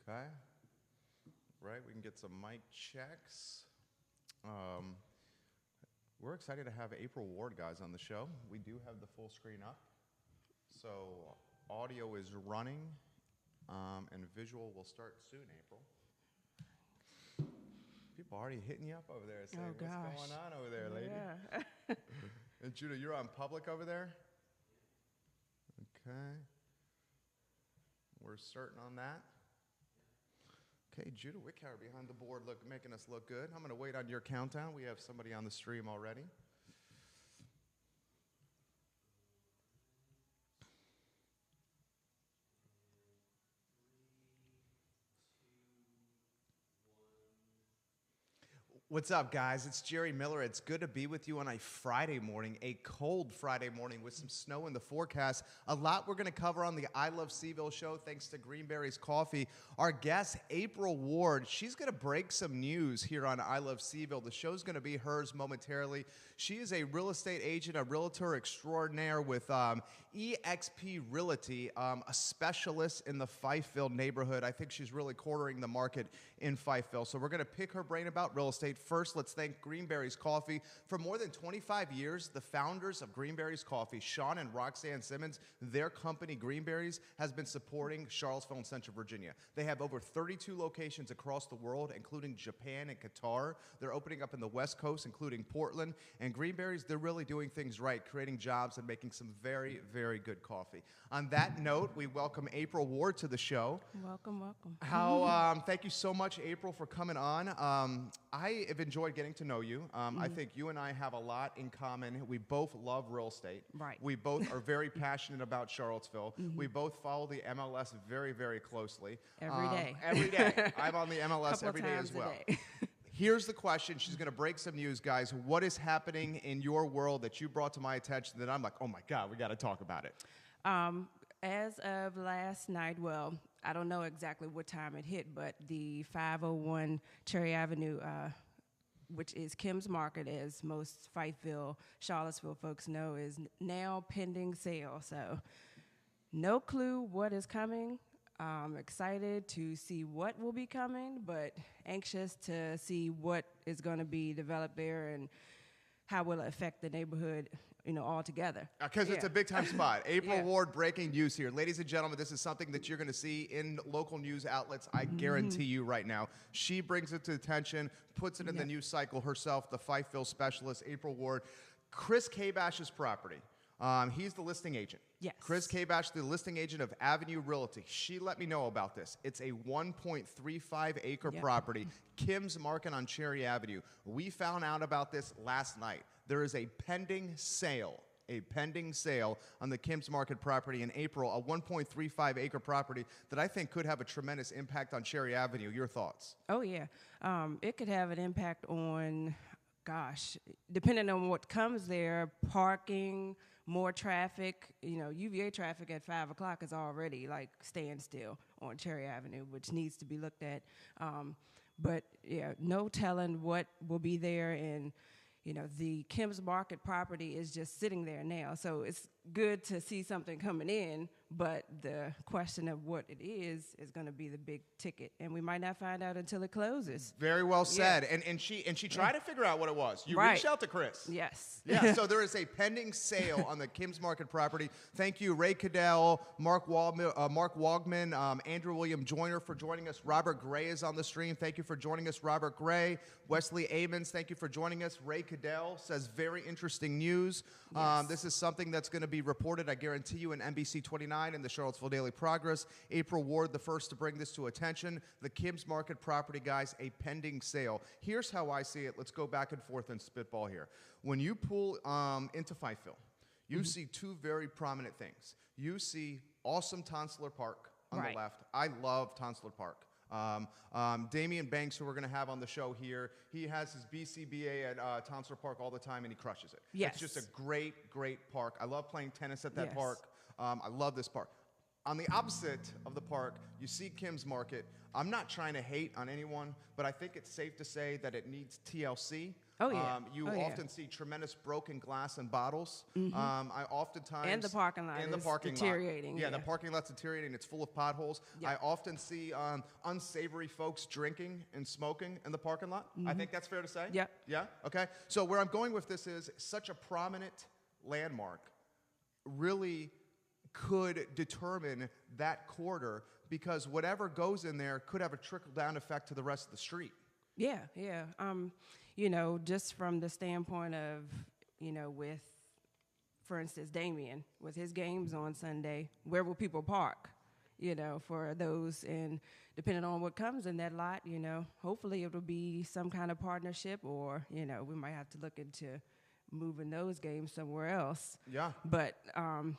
Okay. Right, we can get some mic checks. We're excited to have April Ward, guys, on the show. We do have the full screen up. So audio is running, and visual will start soon, April. People already hitting you up over there saying, what's going on over there, lady? Yeah. And Judah, you're on public over there? Okay. We're certain on that. Okay, Judah Wickhauer behind the board making us look good. I'm going to wait on your countdown. We have somebody on the stream already. What's up, guys? It's Jerry Miller. It's good to be with you on a Friday morning, a cold Friday morning with some snow in the forecast. A lot we're going to cover on the I Love CVille show, thanks to Greenberry's Coffee. Our guest, April Ward, she's going to break some news here on I Love CVille. The show's going to be hers momentarily. She is a real estate agent, a realtor extraordinaire with EXP Realty, a specialist in the Fifeville neighborhood. I think she's really cornering the market in Fifeville. So we're going to pick her brain about real estate. First, let's thank Greenberry's Coffee. For more than 25 years, the founders of Greenberry's Coffee, Sean and Roxanne Simmons, their company, Greenberry's, has been supporting Charlottesville and Central Virginia. They have over 32 locations across the world, including Japan and Qatar. They're opening up in the West Coast, including Portland. And Greenberry's, they're really doing things right, creating jobs and making some very, very good coffee. On that note, we welcome April Ward to the show. Welcome, welcome. Thank you so much, April, for coming on. I have enjoyed getting to know you. I think you and I have a lot in common. We both love real estate. Right. We both are very passionate about Charlottesville. We both follow the MLS very, very closely. Every day. Every day. I'm on the MLS Couple every day as well. a day. Here's the question. She's going to break some news, guys. What is happening in your world that you brought to my attention that I'm like, oh, my God, we got to talk about it? As of last night, well, I don't know exactly what time it hit, but the 501 Cherry Avenue, which is Kim's Market, as most Fifeville, Charlottesville folks know, is now pending sale. So no clue what is coming. Excited to see what will be coming, but anxious to see what is going to be developed there and how will it affect the neighborhood, altogether. Because it's a big-time spot. April Ward breaking news here. Ladies and gentlemen, this is something that you're going to see in local news outlets, I guarantee you right now. She brings it to attention, puts it in the news cycle herself, the Fifeville specialist, April Ward. Chris Kabash's property. He's the listing agent. Yes. Chris Kabbash, the listing agent of Avenue Realty. She let me know about this. It's a 1.35-acre property, Kim's Market on Cherry Avenue. We found out about this last night. There is a pending sale on the Kim's Market property in April, a 1.35-acre property that I think could have a tremendous impact on Cherry Avenue. Your thoughts? Oh, yeah. It could have an impact on, depending on what comes there, parking, more traffic. UVA traffic at 5 o'clock is already like standstill on Cherry Avenue, which needs to be looked at. But yeah, no telling what will be there. And the Kim's Market property is just sitting there now. So it's good to see something coming in, but the question of what it is going to be the big ticket, and we might not find out until it closes. Very well said. Yeah. And she tried to figure out what it was. You reached out to Chris. Yes. Yeah. So there is a pending sale on the Kim's Market property. Thank you, Ray Cadell, Mark Wogman, Andrew William Joyner for joining us. Robert Gray is on the stream. Thank you for joining us, Robert Gray. Wesley Amons, thank you for joining us. Ray Cadell says very interesting news. Yes. This is something that's going to be reported, I guarantee you, in NBC29 and the Charlottesville Daily Progress. April Ward, the first to bring this to attention. The Kim's Market property, guys, a pending sale. Here's how I see it. Let's go back and forth and spitball here. When you pull into Fifeville, you see two very prominent things. You see awesome Tonsler Park on the left. I love Tonsler Park. Damian Banks, who we're going to have on the show here, he has his BCBA at Tonsler Park all the time, and he crushes it. Yes. It's just a great, great park. I love playing tennis at that park. I love this park. On the opposite of the park, you see Kim's Market. I'm not trying to hate on anyone, but I think it's safe to say that it needs TLC. Oh, yeah. You often see tremendous broken glass and bottles. I oftentimes... And the parking lot is deteriorating. Yeah, the parking lot's deteriorating. It's full of potholes. Yep. I often see unsavory folks drinking and smoking in the parking lot. I think that's fair to say? Yep. Yeah? Okay. So where I'm going with this is such a prominent landmark really could determine that corridor, because whatever goes in there could have a trickle-down effect to the rest of the street. Yeah, yeah. You know, just from the standpoint of, you know, with, for instance, Damien, with his games on Sunday, where will people park, you know, for those? And depending on what comes in that lot, you know, hopefully it'll be some kind of partnership, or, you know, we might have to look into moving those games somewhere else. Yeah. But,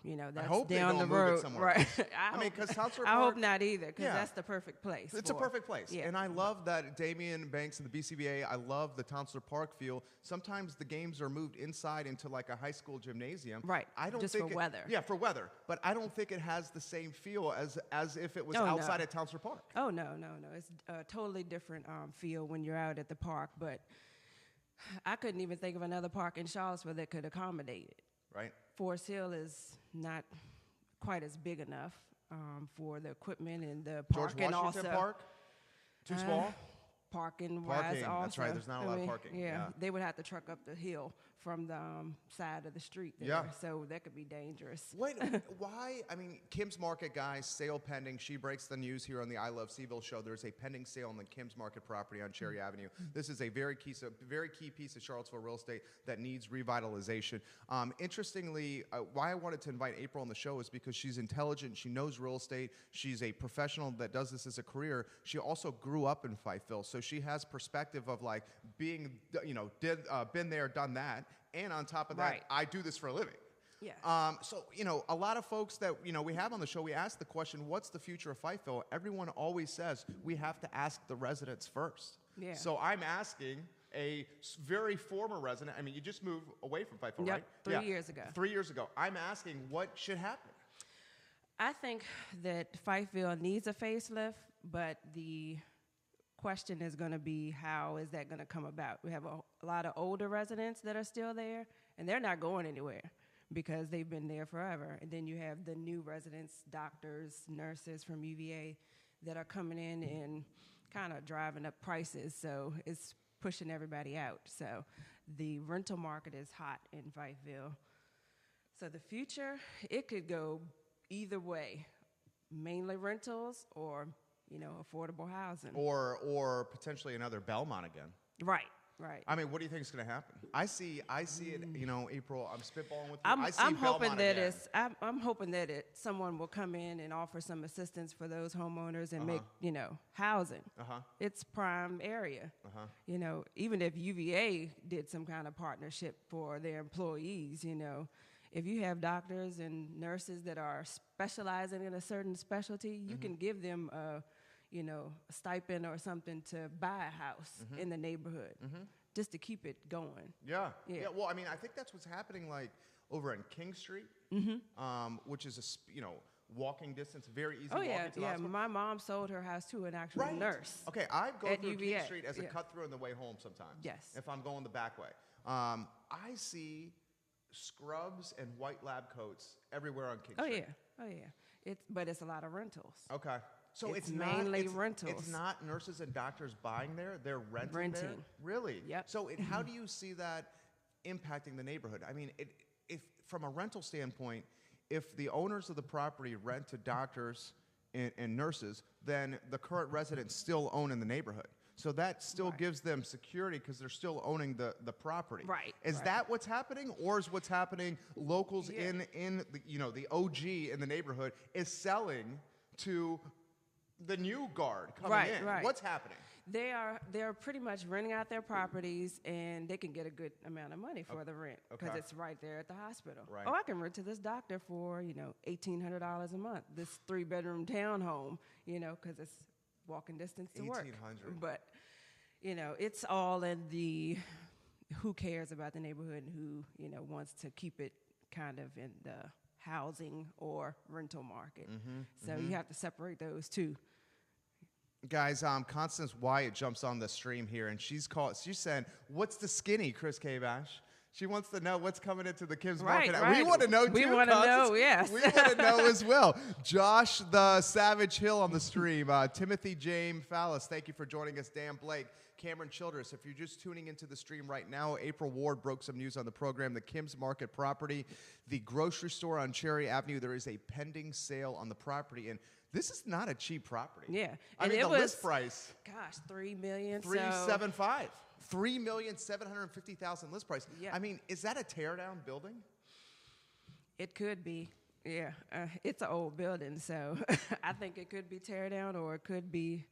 you know, that's down the road. Right. I mean, because I hope not either, because that's the perfect place. It's a perfect place. Yeah. And I love that Damian Banks and the BCBA, I love the Townsler Park feel. Sometimes the games are moved inside into like a high school gymnasium. Right. I don't just think for weather. Yeah, for weather. But I don't think it has the same feel as if it was outside at Townsler Park. Oh, no. It's a totally different feel when you're out at the park. But I couldn't even think of another park in Charlottesville that could accommodate it. Right. Forest Hill is not quite as big enough for the equipment and the parking. George Washington Park? Too small? Parking-wise also. That's right. There's not a lot of parking. Yeah, they would have to truck up the hill from the side of the street there. Yeah. So that could be dangerous. Why? I mean, Kim's Market, guys, sale pending. She breaks the news here on the I Love CVille show. There's a pending sale on the Kim's Market property on Cherry Avenue. This is a very key piece of Charlottesville real estate that needs revitalization. Interestingly, why I wanted to invite April on the show is because she's intelligent. She knows real estate. She's a professional that does this as a career. She also grew up in Fifeville, so she has perspective of like being, you know, been there, done that. And on top of that, I do this for a living. Yeah. So, you know, a lot of folks that, you know, we have on the show, we ask the question, what's the future of Fifeville? Everyone always says we have to ask the residents first. Yeah. So I'm asking a very former resident. I mean, you just moved away from Fifeville, right? 3 years ago. 3 years ago. I'm asking what should happen. I think that Fifeville needs a facelift, but the question is going to be, how is that going to come about? We have a lot of older residents that are still there, and they're not going anywhere because they've been there forever. And then you have the new residents, doctors, nurses from UVA that are coming in and kind of driving up prices, so it's pushing everybody out. So the rental market is hot in Fifeville. So the future, it could go either way, mainly rentals or, you know, affordable housing. Or potentially another Belmont again. Right. I mean, what do you think is going to happen? I see it, you know, April, I'm spitballing with you. I'm hoping that I'm hoping that someone will come in and offer some assistance for those homeowners and make, you know, housing. It's prime area. You know, even if UVA did some kind of partnership for their employees, you know, if you have doctors and nurses that are specializing in a certain specialty, you can give them a stipend or something to buy a house in the neighborhood, just to keep it going. Yeah. Well, I mean, I think that's what's happening, like over in King Street, which is walking distance, very easy. walking to the hospital. My mom sold her house to an actual nurse. Okay, I go through UVA. King Street as a cut through on the way home sometimes. Yes. If I'm going the back way, I see scrubs and white lab coats everywhere on King Street. Oh yeah. But it's a lot of rentals. Okay. So it's mainly rentals. It's not nurses and doctors buying there; they're renting there. Really? Yep. So how do you see that impacting the neighborhood? I mean, if from a rental standpoint, if the owners of the property rent to doctors and nurses, then the current residents still own in the neighborhood. So that still gives them security because they're still owning the property. Right. Is that what's happening, or is what's happening locals in the, the OG in the neighborhood is selling to the new guard coming in? Right. What's happening? They're pretty much renting out their properties, and they can get a good amount of money for the rent because it's right there at the hospital. Right. Oh, I can rent to this doctor for $1,800 a month. This 3-bedroom townhome, because it's walking distance to work. $1,800. But it's all in the who cares about the neighborhood and who wants to keep it kind of in the housing or rental market. So you have to separate those two. Guys, Constance Wyatt jumps on the stream here, and she's saying, "What's the skinny, Chris Kabbash?" She wants to know what's coming into the Kim's market. Right. We want to know, too. We want to know, yes. We want to know as well. Josh the Savage Hill on the stream. Timothy James Fallis, thank you for joining us. Dan Blake. Cameron Childress, if you're just tuning into the stream right now, April Ward broke some news on the program. The Kim's Market property, the grocery store on Cherry Avenue, there is a pending sale on the property. And this is not a cheap property. Yeah. I mean, the list price. Gosh, $3 million. $375. $3,750,000 list price. Yeah. I mean, is that a tear-down building? It could be. Yeah. It's an old building, so I think it could be tear down, or it could be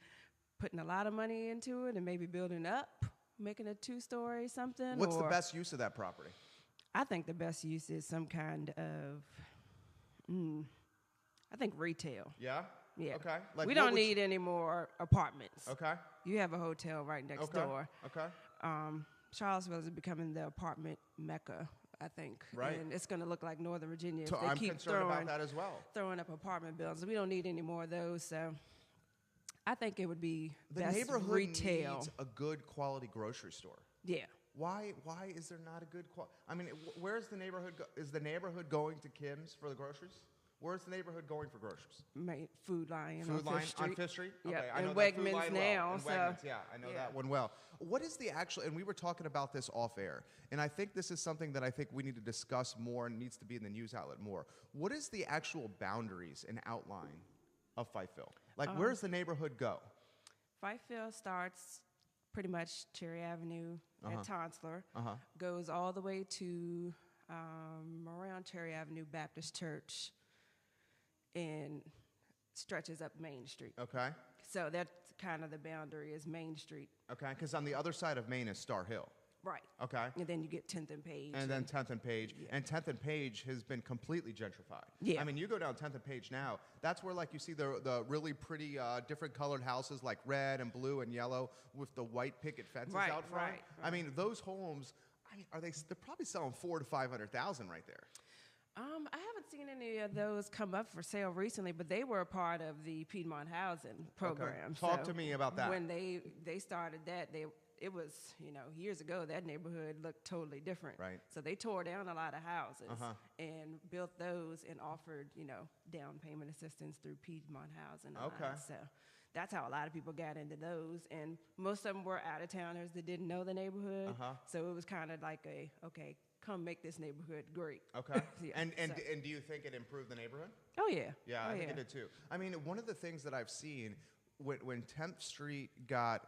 putting a lot of money into it and maybe building up, making a 2-story something. What's the best use of that property? I think the best use is some kind of, I think retail. Yeah? Yeah. Okay. Like we don't need any more apartments. Okay. You have a hotel right next door. Okay. Charlottesville is becoming the apartment mecca, I think. Right. And it's going to look like Northern Virginia if So they I'm keep concerned about that as well. throwing up apartment buildings. We don't need any more of those, so I think it would be The best neighborhood retail. needs a good quality grocery store. Yeah. Why is there not a good quality? I mean, where's the neighborhood? Is the neighborhood going to Kim's for the groceries? Where's the neighborhood going for groceries? Food Lion Food on Line Fifth Street. on Fifth Street? Yeah, Okay, I know and that Food Wegmans Line now. well. And so Wegmans, yeah, I know that one well. What is the actual, and we were talking about this off air, and I think this is something that I think we need to discuss more and needs to be in the news outlet more. What is the actual boundaries and outline of Fifeville? Like, where does the neighborhood go? Fifeville starts pretty much Cherry Avenue at Tonsler, goes all the way to around Cherry Avenue Baptist Church, and stretches up Main Street. Okay. So that's kind of the boundary is Main Street. Okay, because on the other side of Main is Star Hill. Right. Okay. And then you get 10th and Page. And then 10th and Page. Yeah. And 10th and Page has been completely gentrified. Yeah. I mean, you go down 10th and Page now, that's where, like, you see the really pretty different colored houses, like red and blue and yellow with the white picket fences out front. Right. I mean, those homes, I mean, they're probably selling $400,000 to $500,000 right there. I haven't seen any of those come up for sale recently, but they were a part of the Piedmont Housing program. Okay. Talk to me about that. When they started that, it was, years ago, that neighborhood looked totally different. Right. So they tore down a lot of houses and built those and offered, down payment assistance through Piedmont Housing. Okay. So that's how a lot of people got into those. And most of them were out-of-towners that didn't know the neighborhood. So it was kind of like come make this neighborhood great. Okay. Yeah. And do you think it improved the neighborhood? Oh, yeah. Yeah, I think it did too. I mean, one of the things that I've seen when 10th Street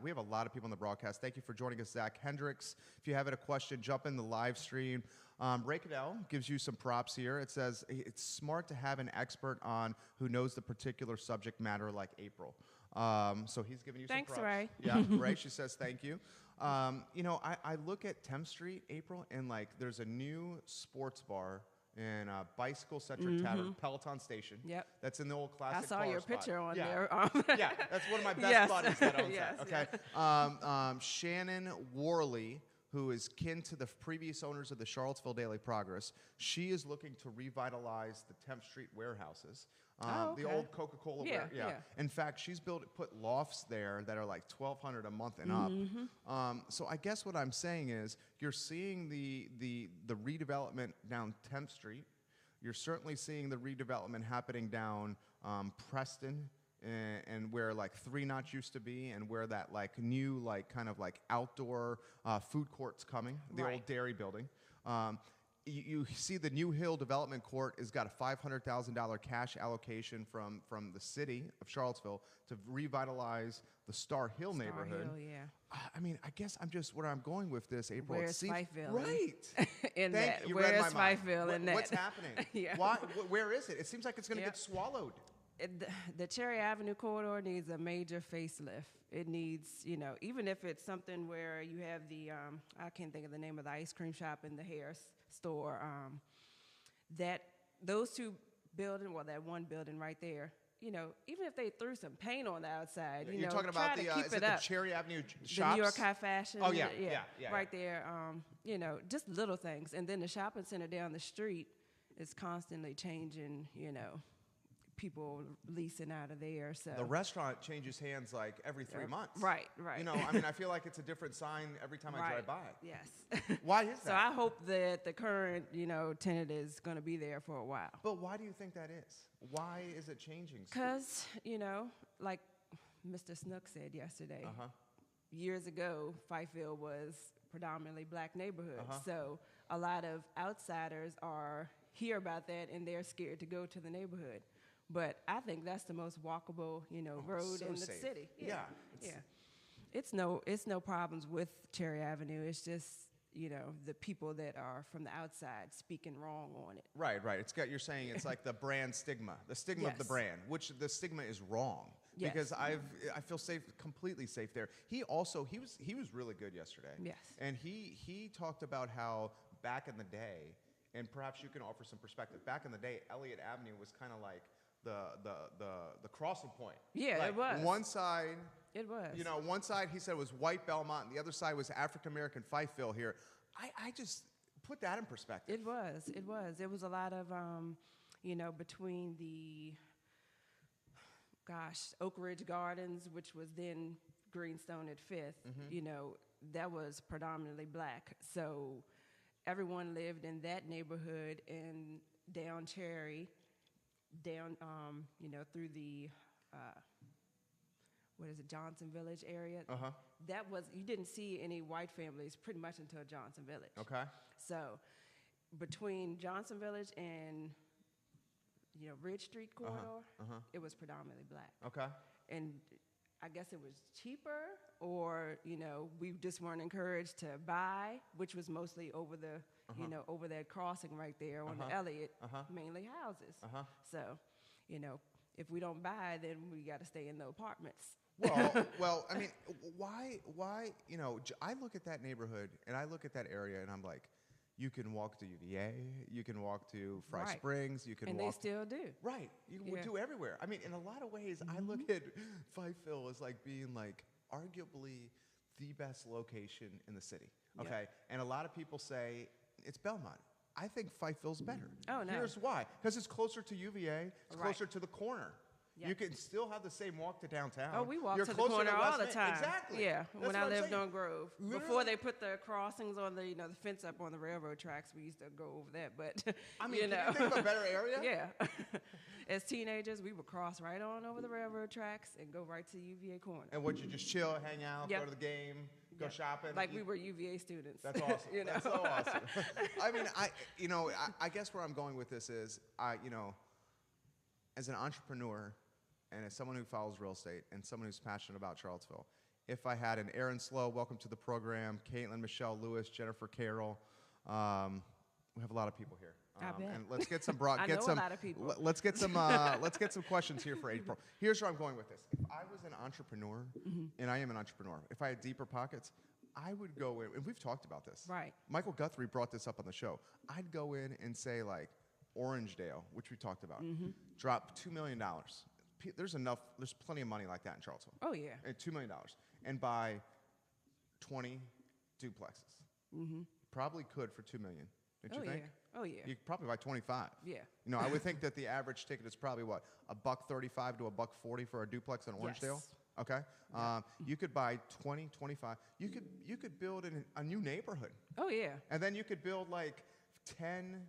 we have a lot of people on the broadcast. Thank you for joining us, Zach Hendricks. If you have a question, jump in the live stream. Ray Cadell gives you some props here. It says it's smart to have an expert on who knows the particular subject matter like April. So he's giving you some props. Thanks, Ray. Yeah, Ray, she says thank you. I look at 10th Street, April, and there's a new sports bar and Bicycle-Centric Tavern, Peloton Station. Yep. That's in the old classic I saw car your spot. picture on yeah. there. Yeah, that's one of my best buddies that owns Yes, that. Okay. Shannon Worley, who is kin to the previous owners of the Charlottesville Daily Progress, she is looking to revitalize the 10th Street warehouses. The old Coca-Cola warehouse. Yeah. In fact, she's put lofts there that are like $1,200 a month and up. So I guess what I'm saying is you're seeing the redevelopment down 10th Street. You're certainly seeing the redevelopment happening down Preston and where Three Notch used to be, and where that new kind of outdoor food court's coming, the old dairy building. You see the New Hill Development Court has got a $500,000 cash allocation from the city of Charlottesville to revitalize the Star Hill neighborhood. Hill, yeah. I mean, I guess I'm just where I'm going with this, April. Where's Fifeville? Right. In Thank that. you. Where's Read my mind. Fifeville in that? What's happening? Yeah. Why? Where is it? It seems like it's going to get swallowed. The Cherry Avenue corridor needs a major facelift. It needs, even if it's something where you have the, I can't think of the name of the ice cream shop and the hair store, those two buildings, that one building right there, even if they threw some paint on the outside, You're talking about the Cherry Avenue shops? The New York High Fashion. Oh, yeah. Right there, just little things. And then the shopping center down the street it's constantly changing, people leasing out of there. So The restaurant changes hands like every 3 months. Right. I feel like it's a different sign every time I drive by. Yes. Why is that? So I hope that the current, tenant is going to be there for a while. But why do you think that is? Why is it changing? Because, like Mr. Snook said yesterday, years ago, Fifeville was predominantly black neighborhood. So a lot of outsiders hear about that and they're scared to go to the neighborhood. But I think that's the most walkable, road in the city. Yeah. It's no problems with Cherry Avenue. It's just, the people that are from the outside speaking wrong on it. Right. You're saying it's like the brand stigma, the stigma of the brand, which the stigma is wrong. Yes. Because I feel completely safe there. He was really good yesterday. Yes. And he talked about how back in the day, and perhaps you can offer some perspective. Back in the day, Elliott Avenue was kind of like the crossing point. Yeah, like it was. One side. It was. One side he said was white Belmont, and the other side was African American Fifeville here. I just put that in perspective. It was. It was a lot of, between the, Oak Ridge Gardens, which was then Greenstone at 5th, that was predominantly black. So everyone lived in that neighborhood and down Cherry, down, through the, Johnson Village area. That was, you didn't see any white families pretty much until Johnson Village. Okay. So between Johnson Village and, Ridge Street corridor, it was predominantly black. Okay. And I guess it was cheaper, or, we just weren't encouraged to buy, which was mostly over the, over that crossing right there on the Elliott, mainly houses. So, if we don't buy, then we got to stay in the apartments. Well, I mean, why, I look at that neighborhood and I look at that area and I'm like, you can walk to UVA, you can walk to Fry Springs, you can and walk. And they still do. Right. You can do everywhere. I mean, in a lot of ways, I look at Fifeville as like being like arguably the best location in the city. Okay. Yep. And a lot of people say it's Belmont. I think Fifeville's better. Oh, no. Here's why. Because it's closer to UVA, it's closer to the corner. Yep. You can still have the same walk to downtown. Oh, we walk You're to the closer corner to all the West time. Exactly. Yeah, That's when I what I'm lived saying. on Grove. Literally. Before they put the crossings on the fence up on the railroad tracks, we used to go over that. But I mean, can you think of a better area? Yeah. As teenagers, we would cross right on over the railroad tracks and go right to UVA corner. And would you just chill, hang out, Yep. go to the game, go shopping? Like we were UVA students. That's awesome. That's so awesome. I mean, I guess where I'm going with this is, as an entrepreneur and as someone who follows real estate and someone who's passionate about Charlottesville, if I had an Aaron Slow, welcome to the program, Caitlin, Michelle Lewis, Jennifer Carroll, we have a lot of people here. I bet. And let's get some a lot of people. Let's get some questions here for April. Here's where I'm going with this. If I was an entrepreneur, and I am an entrepreneur, if I had deeper pockets, I would go in, and we've talked about this. Right. Michael Guthrie brought this up on the show. I'd go in and say like Orangedale, which we talked about, drop $2 million. There's plenty of money like that in Charlottesville. Oh, yeah. And $2 million. And buy 20 duplexes. Probably could for $2 million. Don't you think? Oh, yeah. You could probably buy 25. Yeah. I would think that the average ticket is probably what, $135 to $140 for a duplex in Orangedale. Yes. Okay. You could buy 20, 25. You could build a new neighborhood. Oh, yeah. And then you could build like 10,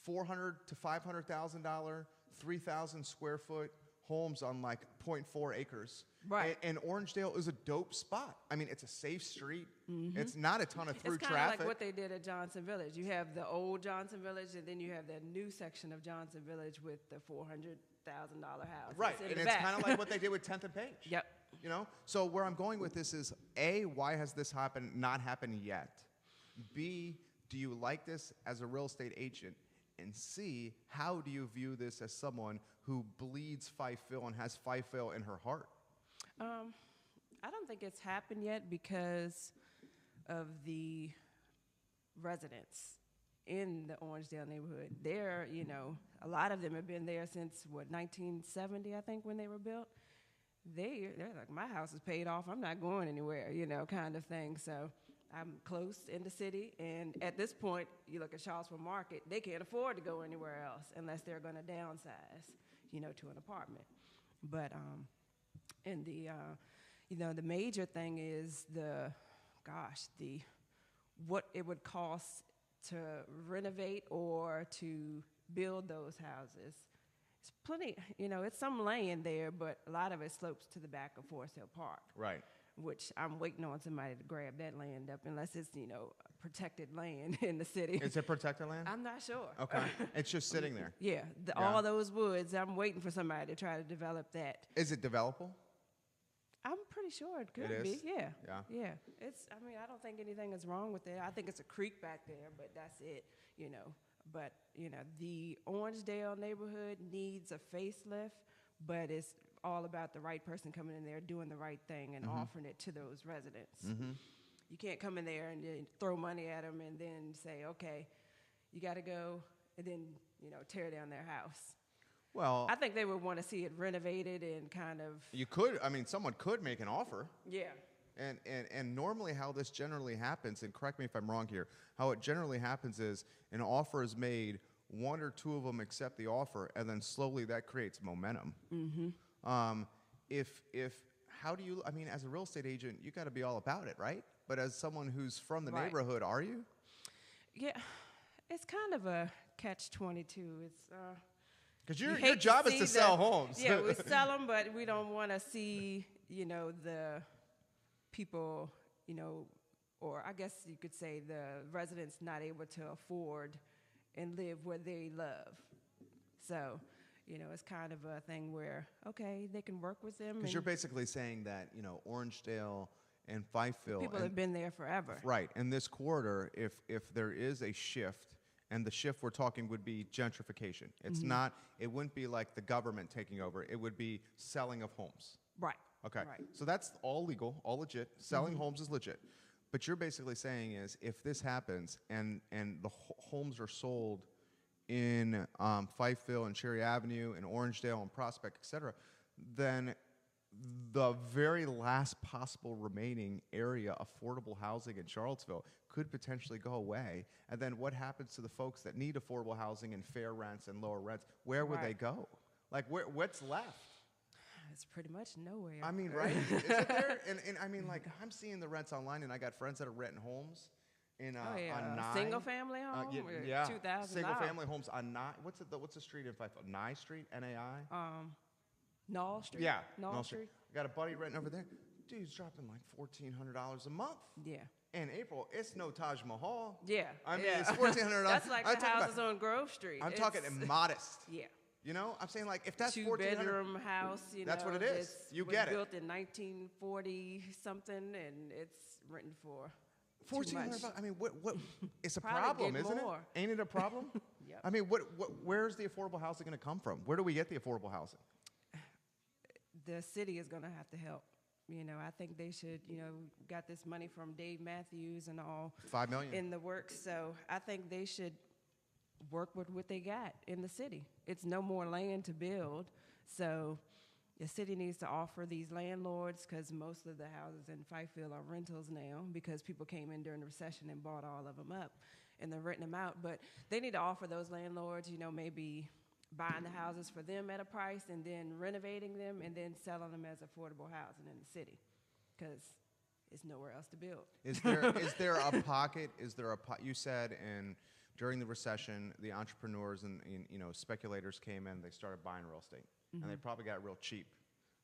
$400,000 to $500,000, 3,000 square foot homes on like 0.4 acres. Right. And Orangedale is a dope spot. I mean, it's a safe street. It's not a ton of through It's kind traffic. of like what they did at Johnson Village. You have the old Johnson Village, and then you have that new section of Johnson Village with the $400,000 house. Right, and it's kind of like what they did with 10th and Page. Yep. So where I'm going with this is, A, why has this not happened yet? B, do you like this as a real estate agent? And C, how do you view this as someone who bleeds Fifeville and has Fifeville in her heart? I don't think it's happened yet because of the residents in the Orangedale neighborhood. They're, a lot of them have been there since, 1970, I think, when they were built. They're like, my house is paid off. I'm not going anywhere, kind of thing. So I'm close in the city, and at this point, you look at Charlottesville Market, they can't afford to go anywhere else unless they're going to downsize, to an apartment. But and the major thing is what it would cost to renovate or to build those houses. It's plenty, it's some land there, but a lot of it slopes to the back of Forest Hill Park. Right. Which I'm waiting on somebody to grab that land up, unless it's, protected land in the city. Is it protected land? I'm not sure. Okay. It's just sitting there. Yeah, all those woods, I'm waiting for somebody to try to develop that. Is it developable? I'm pretty sure it could It be. is? Yeah. Yeah. I don't think anything is wrong with it. I think it's a creek back there, but that's it, But, the Orangedale neighborhood needs a facelift, but it's all about the right person coming in there, doing the right thing, and offering it to those residents. Mm-hmm. You can't come in there and then throw money at them and then say, okay, you got to go, and then, tear down their house. Well, I think they would want to see it renovated and kind of. you could. I mean, someone could make an offer. Yeah. And normally how this generally happens, and correct me if I'm wrong here, how it generally happens is an offer is made, one or two of them accept the offer, and then slowly that creates momentum. Mm-hmm. How do you, as a real estate agent, you got to be all about it, right? But as someone who's from the Right. neighborhood, are you? Yeah, it's kind of a catch-22. It's Because you your hate job is see to sell homes. Yeah, we sell them, but we don't want to see, the people, or I guess you could say the residents not able to afford and live where they love. So, it's kind of a thing where, okay, they can work with them. Because you're basically saying that, Orangedale and Fifeville. People have been there forever. Right. In this corridor, if there is a shift, and the shift we're talking would be gentrification. It's not, it wouldn't be like the government taking over. It would be selling of homes. Right. Okay. Right. So that's all legal, all legit. Selling homes is legit. But you're basically saying is if this happens and the homes are sold in Fifeville and Cherry Avenue and Orangedale and Prospect, et cetera, then the very last possible remaining area affordable housing in Charlottesville could potentially go away. And then what happens to the folks that need affordable housing and fair rents and lower rents? Where would they go? Like, what's left? It's pretty much nowhere. I mean, right? Is it there? And I'm seeing the rents online, and I got friends that are renting homes in on 9. Single family home? Yeah. $2,000. Single family homes on 9. What's the street in Fifeville? Nye Street, NAI? Knoll Street? Yeah. Knoll Street. I got a buddy renting over there. Dude's dropping like $1,400 a month. Yeah. In April, it's no Taj Mahal. Yeah. It's $1,400. That's like the houses on Grove Street. I'm talking modest. Yeah. I'm saying like if that's two-bedroom house, that's what it is. You get it. Built in 1940 something, and it's rented for $1,400. I mean, what? It's a Probably problem, get isn't more. it? Ain't it a problem? Yep. I mean, where's the affordable housing going to come from? Where do we get the affordable housing? The city is going to have to help. I think they should, got this money from Dave Matthews and all. $5 million in the works. So I think they should work with what they got in the city. It's no more land to build. So the city needs to offer these landlords, because most of the houses in Fifeville are rentals now because people came in during the recession and bought all of them up, and they're renting them out. But they need to offer those landlords, maybe buying the houses for them at a price and then renovating them and then selling them as affordable housing in the city, because it's nowhere else to build. Is there a pocket? You said during the recession, the entrepreneurs and speculators came in. They started buying real estate, and they probably got real cheap.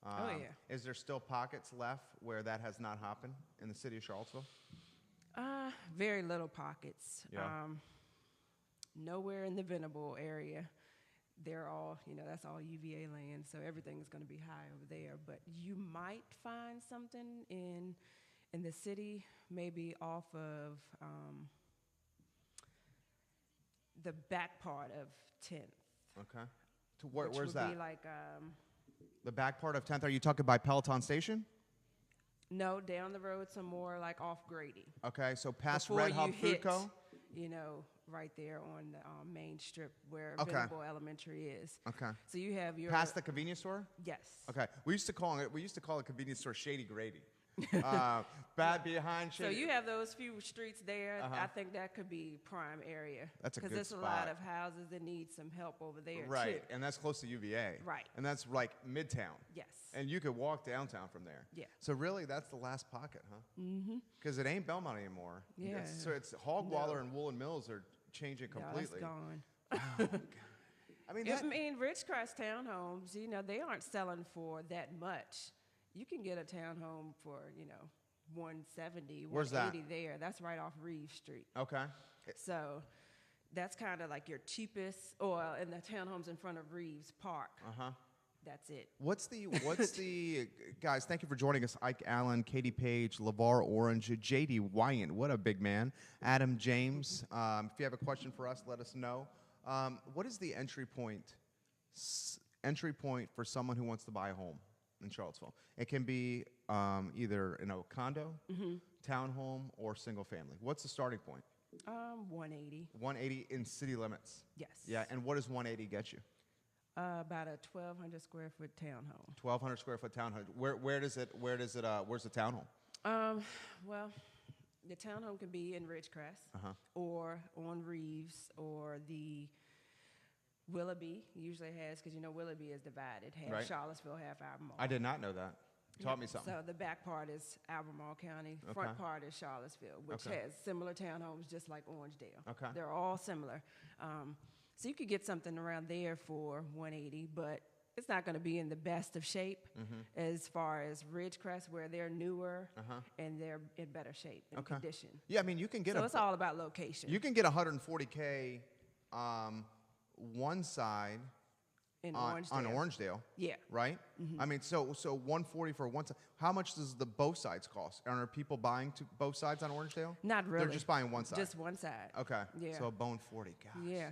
Oh yeah. Is there still pockets left where that has not happened in the city of Charlottesville? Very little pockets. Yeah. Nowhere in the Venable area. They're all, that's all UVA land, so everything is going to be high over there. But you might find something in the city, maybe off of the back part of 10th. Okay. Where's would that? Be like, the back part of 10th. Are you talking by Peloton Station? No, down the road some more, like off Grady. Okay, so past Before Red Hub you Food hit, Co. Right there on the main strip where Okay. Venable Elementary is. Okay. So you have your Past the convenience store? Yes. Okay. We used to call it convenience store Shady Grady. Bad behind So Shady. you have those few streets there. Uh-huh. I think that could be prime area. That's a good Because there's a spot. lot of houses that need some help over there, Right, too. and that's close to UVA. Right. And that's like Midtown. Yes. And you could walk downtown from there. Yeah. So really, that's the last pocket, huh? Mm-hmm. Because it ain't Belmont anymore. Yeah. So it's Hogwaller No. and Woolen Mills are changing completely. No, it's gone. Wow. God. I mean, I mean, Ridgecrest townhomes, they aren't selling for that much. You can get a townhome for, 170, Where's that? 180 there. That's right off Reeve Street. okay. So that's kind of like your cheapest, and the townhomes in front of Reeves Park. Uh-huh. That's it. What's the guys, thank you for joining us. Ike Allen, Katie Page, LeVar Orange, JD Wyant, what a big man. Adam James. If you have a question for us, let us know. What is the entry point for someone who wants to buy a home in Charlottesville? It can be either in a condo, townhome, or single family. What's the starting point? 180. 180 in city limits. Yes. Yeah, and what does 180 get you? About a 1,200 square foot townhome. 1,200 square foot townhome. Where's the townhome? Well, the townhome can be in Ridgecrest or on Reeves or the Willoughby. Usually has, because Willoughby is divided. Half Right. Charlottesville, half Albemarle. I did not know that. Taught me something. So the back part is Albemarle County. Front part is Charlottesville, which has similar townhomes just like Orangedale. Okay. They're all similar. So you could get something around there for 180, but it's not going to be in the best of shape as far as Ridgecrest, where they're newer and they're in better shape and condition. Yeah, I mean, you can get So it's all about location. You can get 140K one side in on Orangedale. Orangedale. Yeah. Right? I mean, so 140 for one side. How much does the both sides cost? And are people buying both sides on Orangedale? Not really. They're just buying one side. Just one side. Okay. Yeah. So a bone 40. Gosh. Yeah.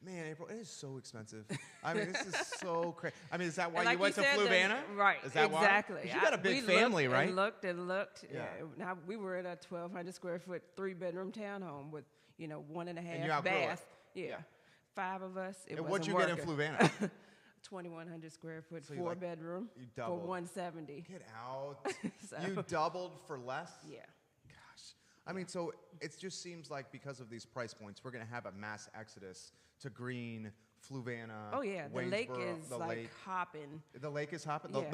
Man, April, it is so expensive. I mean, this is so crazy. I mean, is that why And like you went to said, Fluvanna? Right. Is that exactly. why? 'Cause you got a big we family, looked right? And looked and looked. Yeah. Now we were in a 1,200 square foot 3-bedroom townhome with 1.5 you outgrew bath. it. Yeah. 5 of us. It And wasn't what'd you get in working. Fluvanna? 2,100 square foot So you like- 4-bedroom you for doubled. 170. Get out. So- You doubled for less? Yeah. Gosh. I mean, so it just seems like because of these price points, we're going to have a mass exodus to Green, Fluvanna. Oh yeah, the lake Waynesboro, is the like lake. hopping. The lake is hopping. Yeah.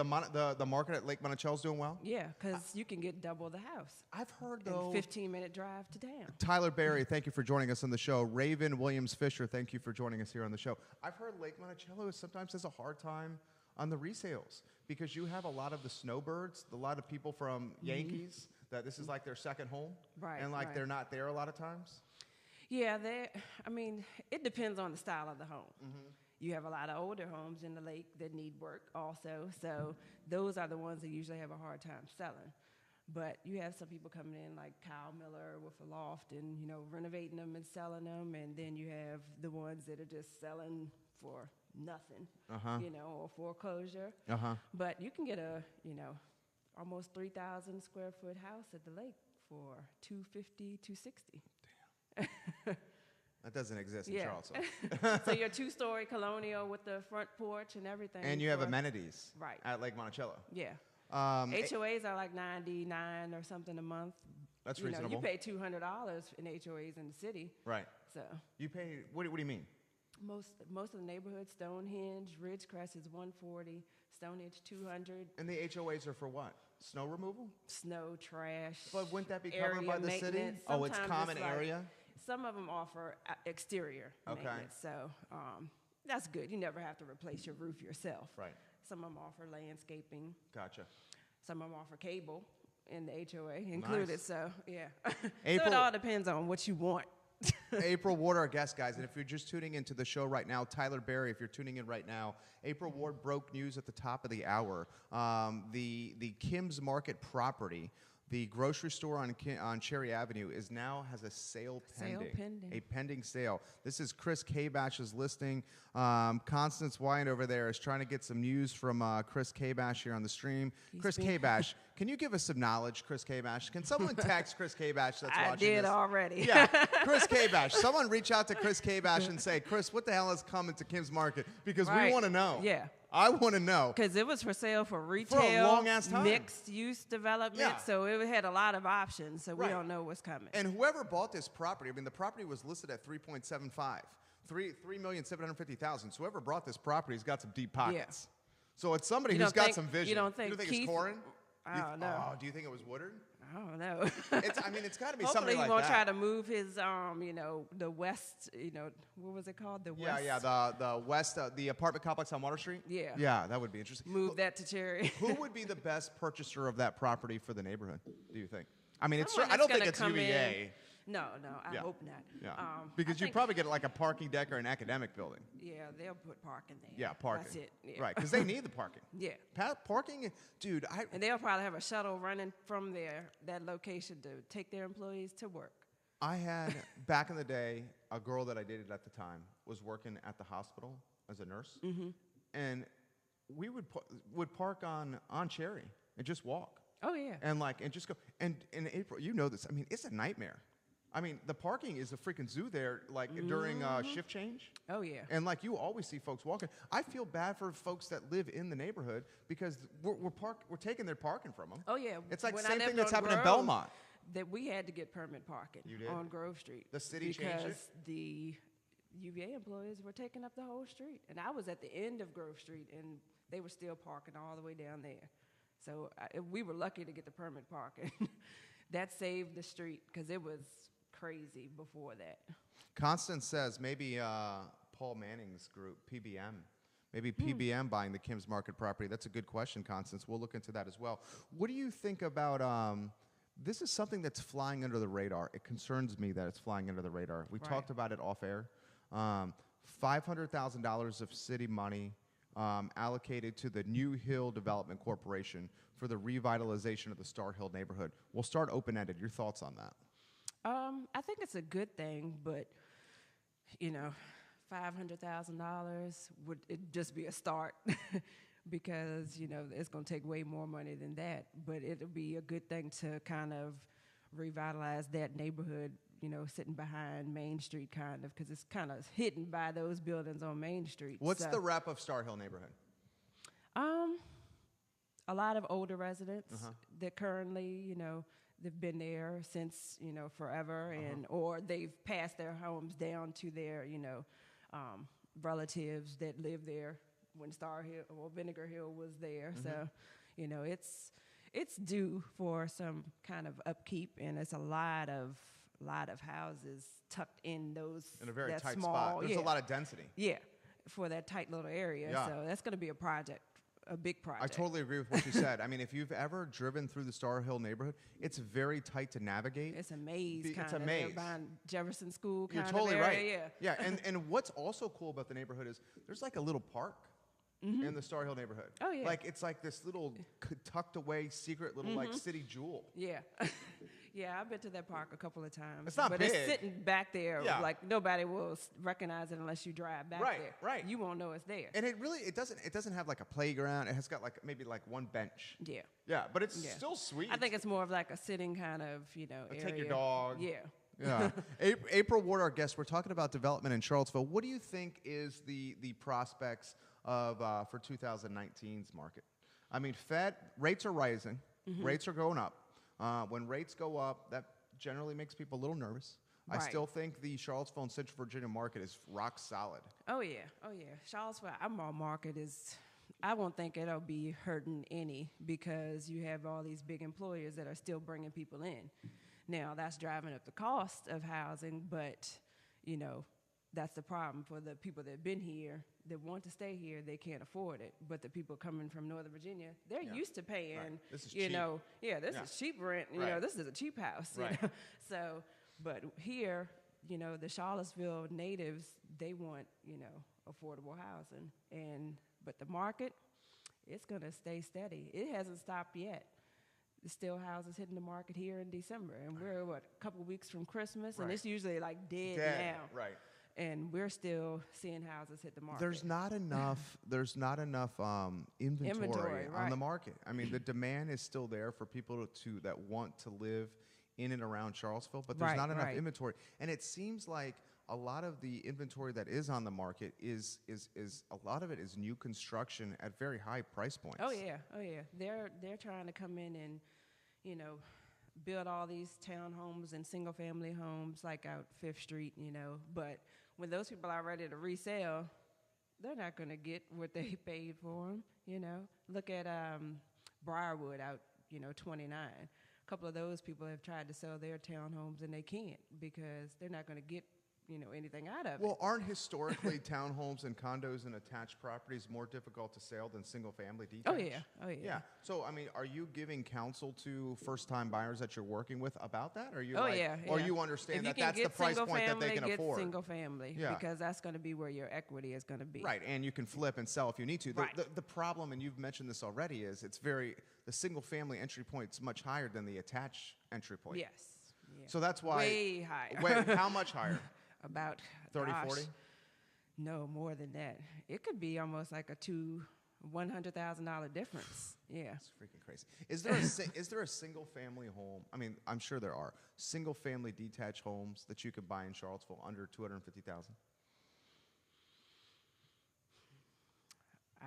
The market at Lake Monticello's doing well. Yeah, because you can get double the house. I've heard in though. 15-minute drive to town. Tyler Berry, thank you for joining us on the show. Raven Williams Fisher, thank you for joining us here on the show. I've heard Lake Monticello sometimes has a hard time on the resales because you have a lot of the snowbirds, a lot of people from Yankees that this is like their second home, Right, and like right. they're not there a lot of times. Yeah, it depends on the style of the home. You have a lot of older homes in the lake that need work also, so those are the ones that usually have a hard time selling. But you have some people coming in like Kyle Miller with a loft and, renovating them and selling them, and then you have the ones that are just selling for nothing, or foreclosure. But you can get a, almost 3,000 square foot house at the lake for $250, $260. That doesn't exist in Yeah. Charlottesville. So your 2-story colonial with the front porch and everything. And you have for- amenities Right. at Lake Monticello. Yeah. HOAs HOAs are like $99 or something a month. That's You reasonable. you pay $200 in HOAs in the city. Right. So You pay, what do you mean? most of the neighborhoods, Stonehenge, Ridgecrest is $140, Stonehenge $200, And the HOAs are for what? Snow removal? snow, trash. But wouldn't that be covered area by the city? maintenance. Oh, it's Sometimes common like- area? Some of them offer exterior Okay. maintenance, so that's good. You never have to replace your roof yourself. Right. Some of them offer landscaping. Gotcha. Some of them offer cable in the HOA included. Nice. So, yeah. So April- it all depends on what you want. April Ward, our guest, guys. And if you're just tuning into the show right now, Tyler Berry, if you're tuning in right now, April Ward broke news at the top of the hour. The Kim's Market property, the grocery store on Cherry Avenue, has a sale pending. pending. A pending sale. This is Chris Kabash's listing. Constance Wyatt over there is trying to get some news from Chris Kabash here on the stream. Chris Kabash, can you give us some knowledge, Chris Kabash? Can someone text Chris Kabash that's I watching did this? already. Yeah, Chris Kabash. Someone reach out to Chris Kabash and say, Chris, what the hell is coming to Kim's Market? Because we Right. want to know. Yeah. I want to know. Because it was for sale for retail, For a long-ass time. mixed-use development, Yeah. so it had a lot of options, so we Right. don't know what's coming. And whoever bought this property, I mean, the property was listed at 3.75, 3,750,000. So whoever bought this property has got some deep pockets. So it's somebody who's got some vision. You don't think it's Keith? Corin? I don't know. Oh, do you think it was Woodard? I don't know. I mean, it's got to be Hopefully somebody like he won't that. try to move his, the west, what was it called? The west. The west, the apartment complex on Water Street. Yeah. Yeah, that would be interesting. Move that to Cherry. Who would be the best purchaser of that property for the neighborhood, do you think? I mean, Someone I don't that's think it's gonna come UVA. in. No, I Yeah. hope not. Yeah. I Because you think- probably get like a parking deck or an academic building. Yeah, they'll put parking there. Yeah, parking. That's it. Yeah. Right, because they need the parking. Yeah. Parking, dude, And they'll probably have a shuttle running from that location to take their employees to work. I had, back in the day, a girl that I dated at the time was working at the hospital as a nurse. Mm-hmm. And we would park on Cherry and just walk. Oh, yeah. And just go. And in April, you know this. I mean, it's a nightmare. I mean, the parking is a freaking zoo there, during shift change. Oh, yeah. And you always see folks walking. I feel bad for folks that live in the neighborhood because we're taking their parking from them. Oh, yeah. It's like When the I same thing lived that's on happening in Grove, Belmont. That we had to get permit parking You did? on Grove Street. The city changed it? Because the UVA employees were taking up the whole street. And I was at the end of Grove Street, and they were still parking all the way down there. So we were lucky to get the permit parking. That saved the street because it was crazy before that. Constance says maybe Paul Manning's group, PBM. Maybe PBM buying the Kim's Market property. That's a good question, Constance. We'll look into that as well. What do you think about, this is something that's flying under the radar. It concerns me that it's flying under the radar. We talked about it off air. $500,000 of city money allocated to the New Hill Development Corporation for the revitalization of the Star Hill neighborhood. We'll start open-ended. Your thoughts on that? I think it's a good thing, but, $500,000 would just be a start because, it's going to take way more money than that. But it'll be a good thing to kind of revitalize that neighborhood, sitting behind Main Street kind of, because it's kind of hidden by those buildings on Main Street. What's the rep of Star Hill neighborhood? A lot of older residents that currently, they've been there since, forever, and or they've passed their homes down to their, relatives that live there when Star Hill or Vinegar Hill was there. So, it's due for some kind of upkeep, and it's a lot of houses tucked in those In a very that tight small, spot. There's yeah, a lot of density. yeah, for that tight little area. Yeah. So that's going to be a project. A big project. I totally agree with what you said. I mean, if you've ever driven through the Star Hill neighborhood, it's very tight to navigate. It's a maze, kind It's of. a maze. Behind Jefferson School, You're kind totally of right. area. Yeah, and what's also cool about the neighborhood is there's like a little park in the Star Hill neighborhood. Oh, yeah. It's like this little tucked away secret little city jewel. Yeah. Yeah, I've been to that park a couple of times. It's not but big. it's sitting back there, Yeah. nobody will recognize it unless you drive back Right, there. right. You won't know it's there. And it doesn't have like a playground. It has got maybe one bench. Yeah. Yeah, but it's Yeah. still sweet. I think it's more of like a sitting kind of, area. Take your dog. Yeah. Yeah. April Ward, our guest, we're talking about development in Charlottesville. What do you think is the prospects of for 2019's market? I mean, Fed rates are rising. Rates are going up. When rates go up, that generally makes people a little nervous. I Right. still think the Charlottesville and Central Virginia market is rock solid. Oh, yeah. Charlottesville, our market is, I won't think it'll be hurting any because you have all these big employers that are still bringing people in. Now, that's driving up the cost of housing, but, that's the problem for the people that have been here, that want to stay here, they can't afford it. But the people coming from Northern Virginia, they're used to paying, Right. This is this cheap. is cheap rent, Right. this is a cheap house. you Right. know. So, but here, the Charlottesville natives, they want, affordable housing. But the market, it's going to stay steady. It hasn't stopped yet. There's still houses hitting the market here in December. And we're, a couple weeks from Christmas, and Right. it's usually like dead now. Right. And we're still seeing houses hit the market. There's not enough. Inventory on right. the market. I mean, the demand is still there for people that want to live in and around Charlottesville, but there's Right, not enough right. inventory. And it seems like a lot of the inventory that is on the market is a lot of it is new construction at very high price points. Oh yeah. They're trying to come in and, you know, build all these townhomes and single family homes like out Fifth Street, you know. But when those people are ready to resell, they're not going to get what they paid for them, you know. Look at Briarwood out, you know, 29. A couple of those people have tried to sell their townhomes and they can't because they're not going to get, you know, anything out of it. Well, aren't historically townhomes and condos and attached properties more difficult to sell than single-family detached? Oh, yeah. Yeah. So, I mean, are you giving counsel to first-time buyers that you're working with about that? Or are you Or you understand that that's the price point that they can afford? Single family, because that's going to be where your equity is going to be. Right, and you can flip and sell if you need to. Right. The problem, and you've mentioned this already, is the single-family entry point is much higher than the attached entry point. Yes. Yeah. So that's why. Way higher. Wait, how much higher? About 30, 40? No, more than that. It could be almost like a $100,000 difference. Yeah. That's freaking crazy. Is there a single family home? I mean, I'm sure there are single family detached homes that you could buy in Charlottesville under $250,000.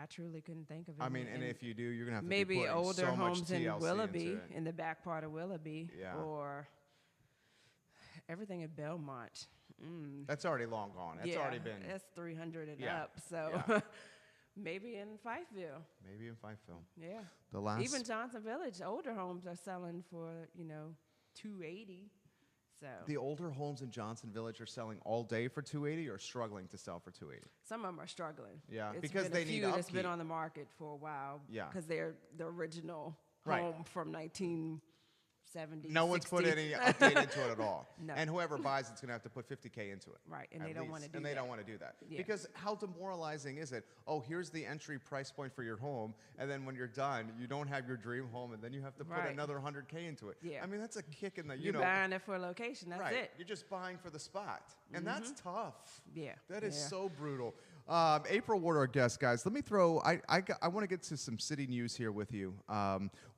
I truly couldn't think of it. I mean, and if you do, you're gonna have to maybe be putting older so homes much in TLC Willoughby, into it. in the back part of Willoughby, Yeah. or everything in Belmont. That's already long gone. That's already been. That's 300 and Yeah. up. So Yeah. maybe in Fifeville. Maybe in Fifeville. Yeah. The last. Even Johnson Village, older homes are selling for, you know, $280. So The older homes in Johnson Village are selling all day for $280 or struggling to sell for $280. some of them are struggling. Yeah, It's because been they a need few that's been upkeep. on the market for a while. Yeah. Because they're the original Right. home from 1970. No one's put 60. any update into it at all. No. And whoever buys it's going to have to put $50K into it. Right, and at they don't least. wanna do And they that. don't want to do that. Yeah. Because how demoralizing is it? Oh, here's the entry price point for your home, and then when you're done, you don't have your dream home, and then you have to put Right. another $100K into it. Yeah. I mean, that's a kick in the, You're buying it for a location. That's right. it. You're just buying for the spot. And that's tough. Yeah. That is Yeah. so brutal. April Ward, our guest, guys. Let me throw, I want to get to some city news here with you.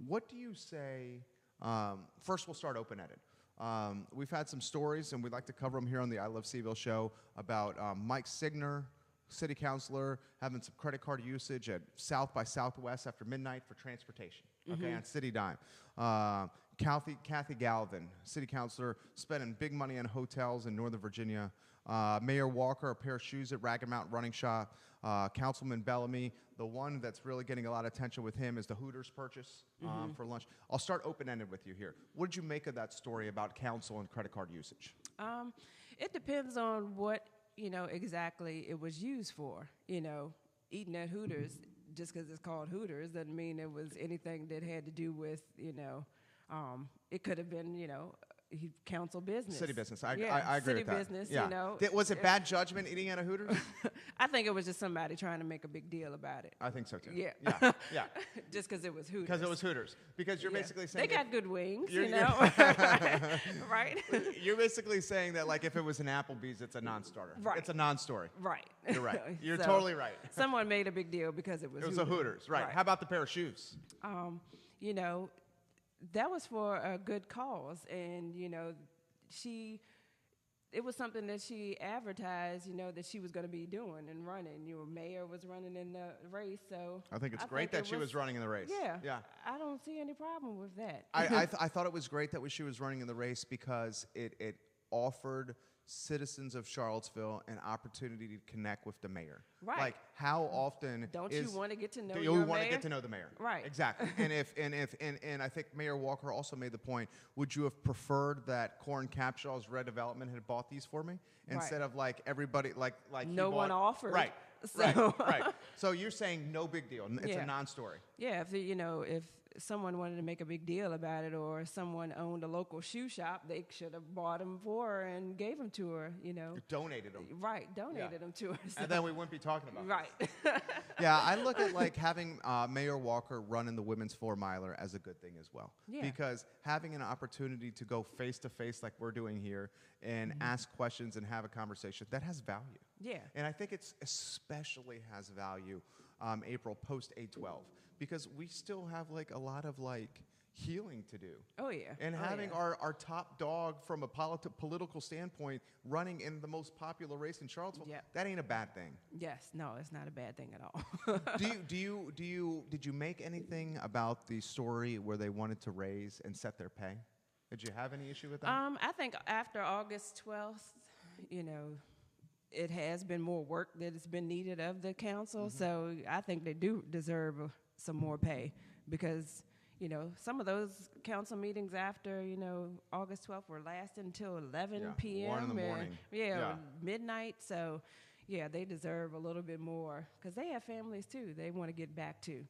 What do you say, first we'll start open-ended. We've had some stories, and we'd like to cover them here on the I Love CVille show about Mike Signer, city councilor, having some credit card usage at South by Southwest after midnight for transportation, okay, on city dime. Kathy Galvin, city councilor, spending big money on hotels in Northern Virginia. Mayor Walker, a pair of shoes at Ragged Mountain Running Shop. Councilman Bellamy, the one that's really getting a lot of attention with him is the Hooters purchase for lunch. I'll start open-ended with you here. What did you make of that story about council and credit card usage? It depends on what, you know, exactly it was used for. You know, eating at Hooters, just because it's called Hooters, doesn't mean it was anything that had to do with, you know, it could have been, you know, council business. City business. I Yeah, agree city with that. business, Yeah. you know. Was it bad judgment eating at a Hooters? I think it was just somebody trying to make a big deal about it. I think so too. Yeah. Yeah. Yeah. Just because it was Hooters. Because it was Hooters. Because you're Yeah. basically saying they got good wings, you're- you know. Right? you're basically saying that like if it was an Applebee's, it's a non-starter. Right. It's a non-story. Right. You're right. You're So, totally right. Someone made a big deal because it was It was a Hooters, right. How about the pair of shoes? You know, that was for a good cause. And, you know, it was something that she advertised, you know, that she was going to be doing and running. Your mayor was running in the race, so I think it's great that she was running in the race. Yeah. Yeah. I don't see any problem with that. I thought it was great that she was running in the race because it offered citizens of Charlottesville an opportunity to connect with the mayor. Right. Like how often Don't you want to get to know do your you want to mayor? get to know the mayor? Right. Exactly. and I think Mayor Walker also made the point, would you have preferred that Corin Capshaw's Red Development had bought these for me instead of like everybody like No he one bought, offered. Right. So Right. So you're saying no big deal. It's Yeah. a non-story. Yeah, if someone wanted to make a big deal about it, or someone owned a local shoe shop, they should have bought them for her and gave them to her, you know. You donated them. Right, donated them to her. And then we wouldn't be talking about it. Right. Yeah, I look at like having Mayor Walker running the women's 4-miler as a good thing as well. Yeah. Because having an opportunity to go face to face like we're doing here and ask questions and have a conversation, that has value. Yeah. And I think it's especially has value, April, post 8/12, because we still have like a lot of like healing to do. Oh, yeah. And having our top dog from a political standpoint running in the most popular race in Charlottesville, that ain't a bad thing. Yes, no, it's not a bad thing at all. Did you make anything about the story where they wanted to raise and set their pay? Did you have any issue with that? I think after August 12th, it has been more work that has been needed of the council. So I think they do deserve some more pay because, some of those council meetings after, August 12th were lasting until 11 p.m. 1 in the morning. Midnight. So, they deserve a little bit more because they have families too they want to get back to.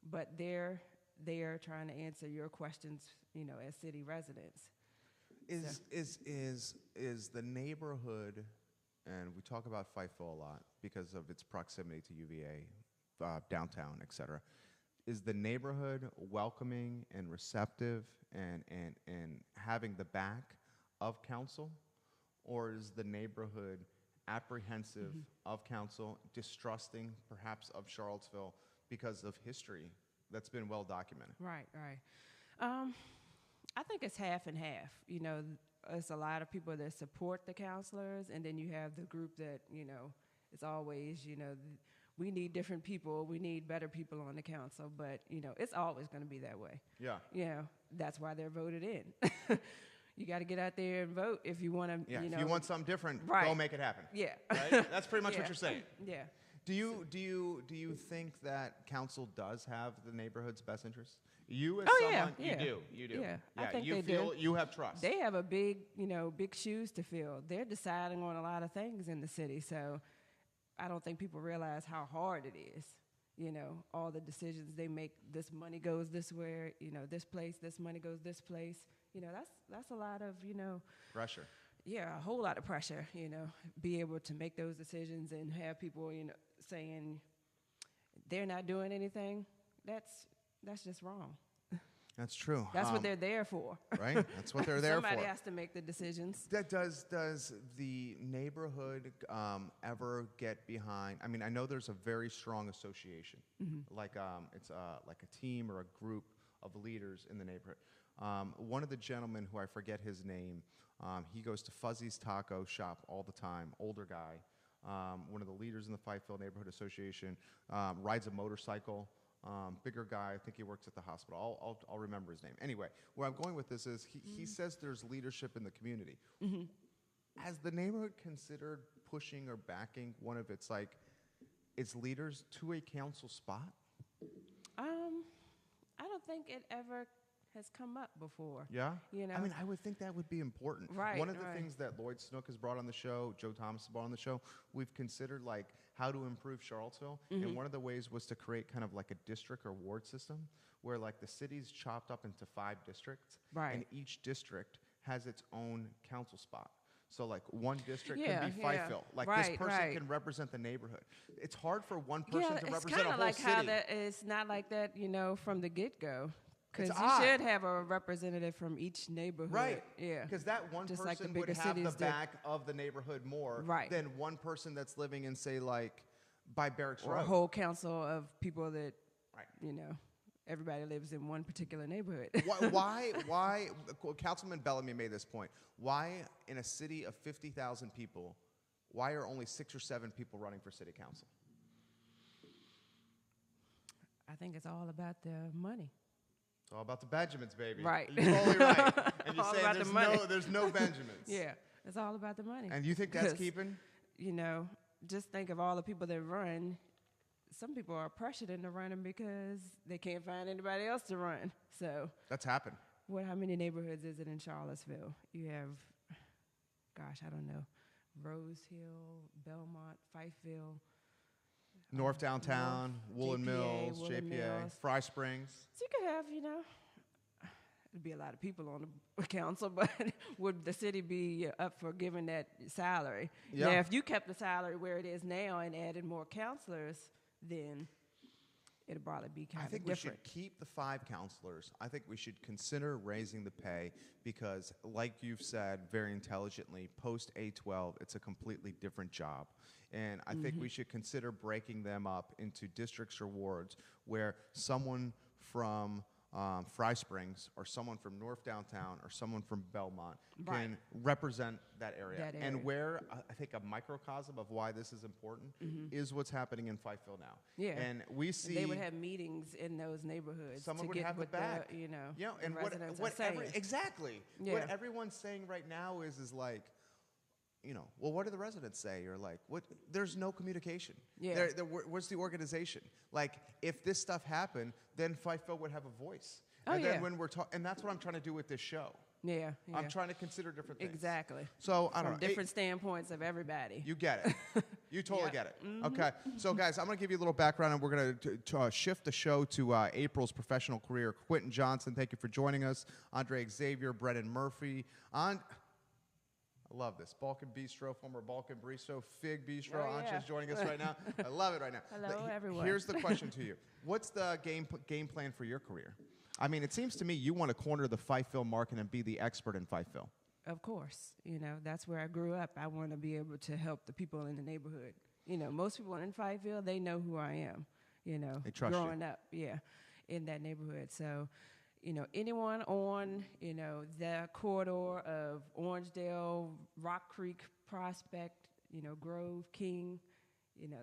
But they're trying to answer your questions, as city residents. Is the neighborhood, and we talk about Fifeville a lot because of its proximity to UVA, downtown, et cetera. Is the neighborhood welcoming and receptive and having the back of council? Or is the neighborhood apprehensive of council, distrusting perhaps of Charlottesville because of history that's been well documented? Right. I think it's half and half. It's a lot of people that support the counselors, and then you have the group that, it's always, we need different people. We need better people on the council. But, it's always going to be that way. Yeah. That's why they're voted in. You got to get out there and vote if you want to, if you want something different, go make it happen. Yeah. Right? That's pretty much what you're saying. Yeah. Do you think that council does have the neighborhood's best interests? You as someone, you do. Yeah, I think you they feel do. You have trust. They have a big shoes to fill. They're deciding on a lot of things in the city, so I don't think people realize how hard it is. All the decisions they make. This money goes this way. This place. This money goes this place. That's a lot of pressure. Yeah, a whole lot of pressure. Be able to make those decisions and have people saying they're not doing anything. That's just wrong. That's true. That's what they're there for. Right? That's what they're there for. Somebody has to make the decisions. Does the neighborhood ever get behind? I mean, I know there's a very strong association, like it's like a team or a group of leaders in the neighborhood. One of the gentlemen, who I forget his name, he goes to Fuzzy's Taco Shop all the time, older guy, one of the leaders in the Fifeville Neighborhood Association, rides a motorcycle. Bigger guy, I think he works at the hospital. I'll remember his name. Anyway, where I'm going with this is he says there's leadership in the community. Has the neighborhood considered pushing or backing one of its leaders to a council spot? I don't think it ever has come up before. Yeah? I mean, I would think that would be important. Right. One of the things that Lloyd Snook has brought on the show, Joe Thomas has brought on the show, we've considered how to improve Charlottesville. And one of the ways was to create kind of like a district or ward system where the city's chopped up into 5 districts. Right. And each district has its own council spot. So one district can be Fifeville. This person can represent the neighborhood. It's hard for one person to represent a whole it's kind of city. like how it's not like that, from the get-go. Because you odd. should have a representative from each neighborhood. Right. Yeah. Because that one Just person like the would bigger have the cities do. back of the neighborhood more than one person that's living in, say, by Barracks Or Road. a whole council of people that, everybody lives in one particular neighborhood. Why, Councilman Bellamy made this point. Why, in a city of 50,000 people, why are only 6 or 7 people running for city council? I think it's all about the money. It's all about the Benjamins, baby. Right. You're totally right. And you're All saying about the money. there's no Benjamins. Yeah, it's all about the money. And you think that's keeping? Just think of all the people that run. Some people are pressured into running because they can't find anybody else to run. So That's happened. how many neighborhoods is it in Charlottesville? You have, I don't know, Rose Hill, Belmont, Fifeville. North Downtown, Woolen JPA, Mills, Woolen JPA, Mills. Fry Springs. So you could have, there'd be a lot of people on the council, but would the city be up for giving that salary? Yeah. Now, if you kept the salary where it is now and added more counselors, then it'd probably be kind of different. I think we should keep the 5 counselors. I think we should consider raising the pay because, like you've said very intelligently, post A12, it's a completely different job. And I think we should consider breaking them up into districts or wards where someone from Fry Springs or someone from North Downtown or someone from Belmont Right. can represent that area. That area. And where I think a microcosm of why this is important is what's happening in Fifeville now. Yeah. And we see They would have meetings in those neighborhoods someone to would get have the what back. the, you know, Yeah, the and residents are what saying. exactly. Yeah. What everyone's saying right now is like, you know, well, what do the residents say? Or like, what? There's no communication. Yeah. Where's the organization? Like, if this stuff happened, then Fifeville would have a voice. Oh, and yeah. then when we're talking, and that's what I'm trying to do with this show. Yeah, I'm trying to consider different things. Exactly. So I don't From know. different standpoints of everybody. You get it. You totally Yeah. get it. Okay. So, guys, I'm going to give you a little background, and we're going to shift the show to April's professional career. Quentin Johnson, thank you for joining us. Andre Xavier, Brennan Murphy. I love this. Balkan Bistro, former Balkan Bistro, Fig Bistro. Oh, yeah. Ancha's joining us right now. I love it right now. Hello, everyone. Here's the question to you. What's the game plan for your career? I mean, it seems to me you want to corner the Fifeville market and be the expert in Fifeville. Of course. You know, that's where I grew up. I want to be able to help the people in the neighborhood. You know, most people in Fifeville, they know who I am, you know, They trust you. growing up, in that neighborhood. So, you know, anyone on, you know, the corridor of Orangedale, Rock Creek, Prospect, you know, Grove, King, you know,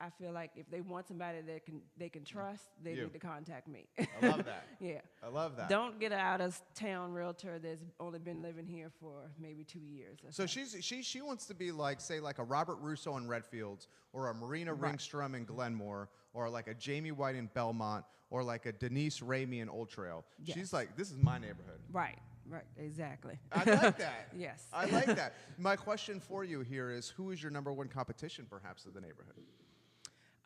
I feel like if they want somebody that they can trust, they need to contact me. I love that. Yeah. I love that. Don't get an out-of-town realtor that's only been living here for maybe 2 years. Or So something. she wants to be like, say, like a Robert Russo in Redfields, or a Marina Right. Ringstrom in Glenmore, or like a Jamie White in Belmont, or like a Denise Ramey in Old Trail. Yes. She's like, this is my neighborhood. Right, exactly. I like that. Yes. I like that. My question for you here is, who is your number one competition, perhaps, of the neighborhood?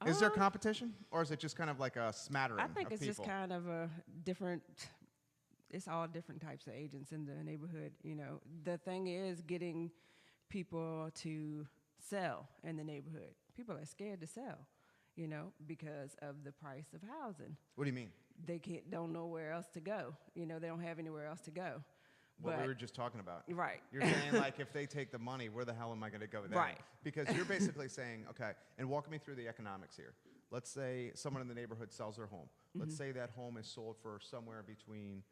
Is there competition, or is it just kind of like a smattering I think of it's people? just kind of a different, it's all different types of agents in the neighborhood. You know, the thing is getting people to sell in the neighborhood. People are scared to sell, you know, because of the price of housing. What do you mean? They don't know where else to go. You know, they don't have anywhere else to go. What But- we were just talking about. Right. You're saying, like, if they take the money, where the hell am I going to go then? Right. Because you're basically saying, okay, and walk me through the economics here. Let's say someone in the neighborhood sells their home. Let's say that home is sold for somewhere between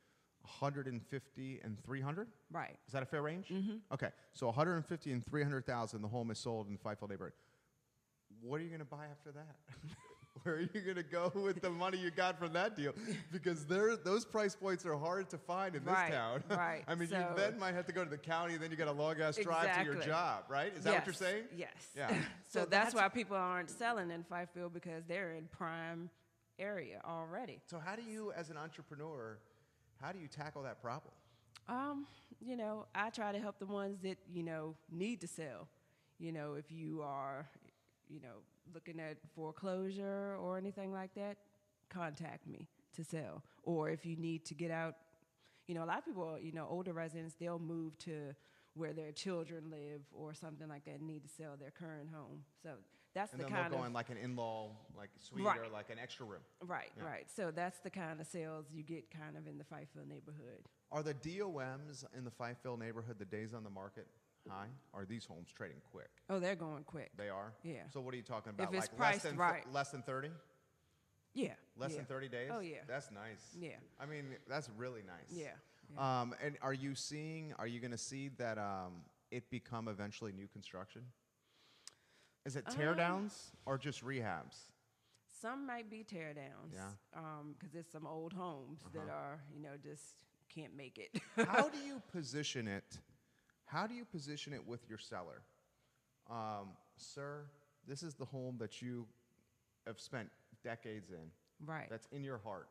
150 and 300. Right. Is that a fair range? Okay, so 150 and 300,000, the home is sold in the Fifeville neighborhood. What are you going to buy after that? Where are you going to go with the money you got from that deal? Because those price points are hard to find in this Right, town. right. I mean, you So- then might have to go to the county, then you got a long-ass drive to your Exactly. job, right? Is that what you're Yes, saying? Yes. Yeah. So, So that's that's- why people aren't selling in Fifeville, because they're in prime area already. So how do you, as an entrepreneur, how do you tackle that problem? You know, I try to help the ones that, you know, need to sell. You know, if you are, you know, looking at foreclosure or anything like that, contact me to sell. Or if you need to get out, you know, a lot of people, you know, older residents, they'll move to where their children live or something like that and need to sell their current home. So that's And the then kind they'll of... go in like an in-law like suite Right. or like an extra room. Right, Yeah. right. So that's the kind of sales you get kind of in the Fifeville neighborhood. Are the DOMs in the Fifeville neighborhood, the days on the market, high? Are these homes trading quick? Oh, they're going quick. They are? Yeah. So what are you talking about? If it's like priced right. less than 30? Yeah. Less yeah. than 30 days? Oh, yeah. That's nice. Yeah. I mean, that's really nice. Yeah. And are you going to see that it become eventually new construction? Is it teardowns or just rehabs? Some might be tear downs. Yeah. Because there's some old homes that are, you know, just can't make it. How do you position it? How do you position it with your seller? Sir, this is the home that you have spent decades in. Right. That's in your heart.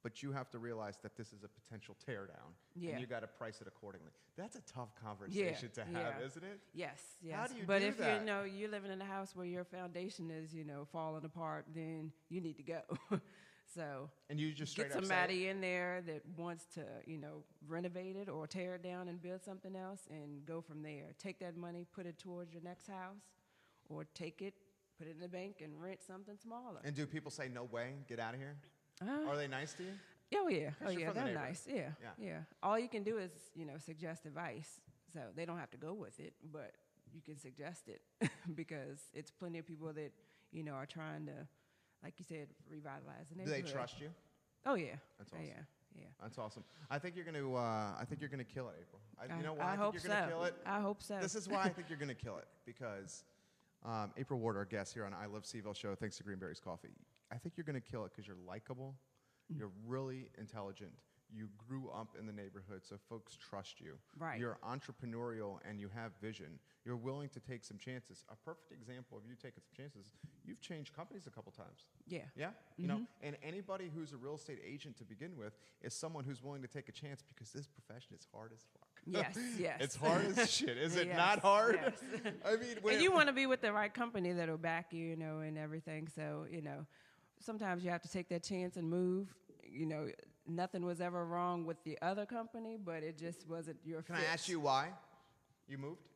But you have to realize that this is a potential tear down. Yeah. And you got to price it accordingly. That's a tough conversation to have, yeah. isn't it? Yes, yes. How do you but do if that? you know you're living in a house where your foundation is, you know, falling apart, then you need to go. So And you just straight get up say, somebody in there that wants to, you know, renovate it or tear it down and build something else and go from there. Take that money, put it towards your next house, or take it, put it in the bank and rent something smaller. and do people say, no way, get out of here? Are they nice to you? Oh yeah, oh you're yeah, from the they're neighborhood. nice. Yeah, Yeah. yeah. All you can do is, you know, suggest advice. So they don't have to go with it, but you can suggest it because it's plenty of people that, you know, are trying to, like you said, revitalize the Do neighborhood. they trust you? Oh yeah. That's awesome. Yeah. That's awesome. I think you're gonna. I think you're gonna kill it, April. You know why? I hope think you're gonna kill it. I hope so. This is why I think you're gonna kill it because April Ward, our guest here on I Love CVille Show, thanks to Greenberry's Coffee. I think you're gonna kill it because you're likable, you're really intelligent. You grew up in the neighborhood, so folks trust you. Right. You're entrepreneurial and you have vision. You're willing to take some chances. A perfect example of you taking some chances, you've changed companies a couple times. Yeah. Yeah? You know, and anybody who's a real estate agent to begin with is someone who's willing to take a chance because this profession is hard as fuck. Yes, yes. It's hard as shit. Is it Yes, not hard? yes. I mean, And you want to be with the right company that'll back you, and everything. So, sometimes you have to take that chance and move. Nothing was ever wrong with the other company, but it just wasn't your fit. Can I ask you why you moved?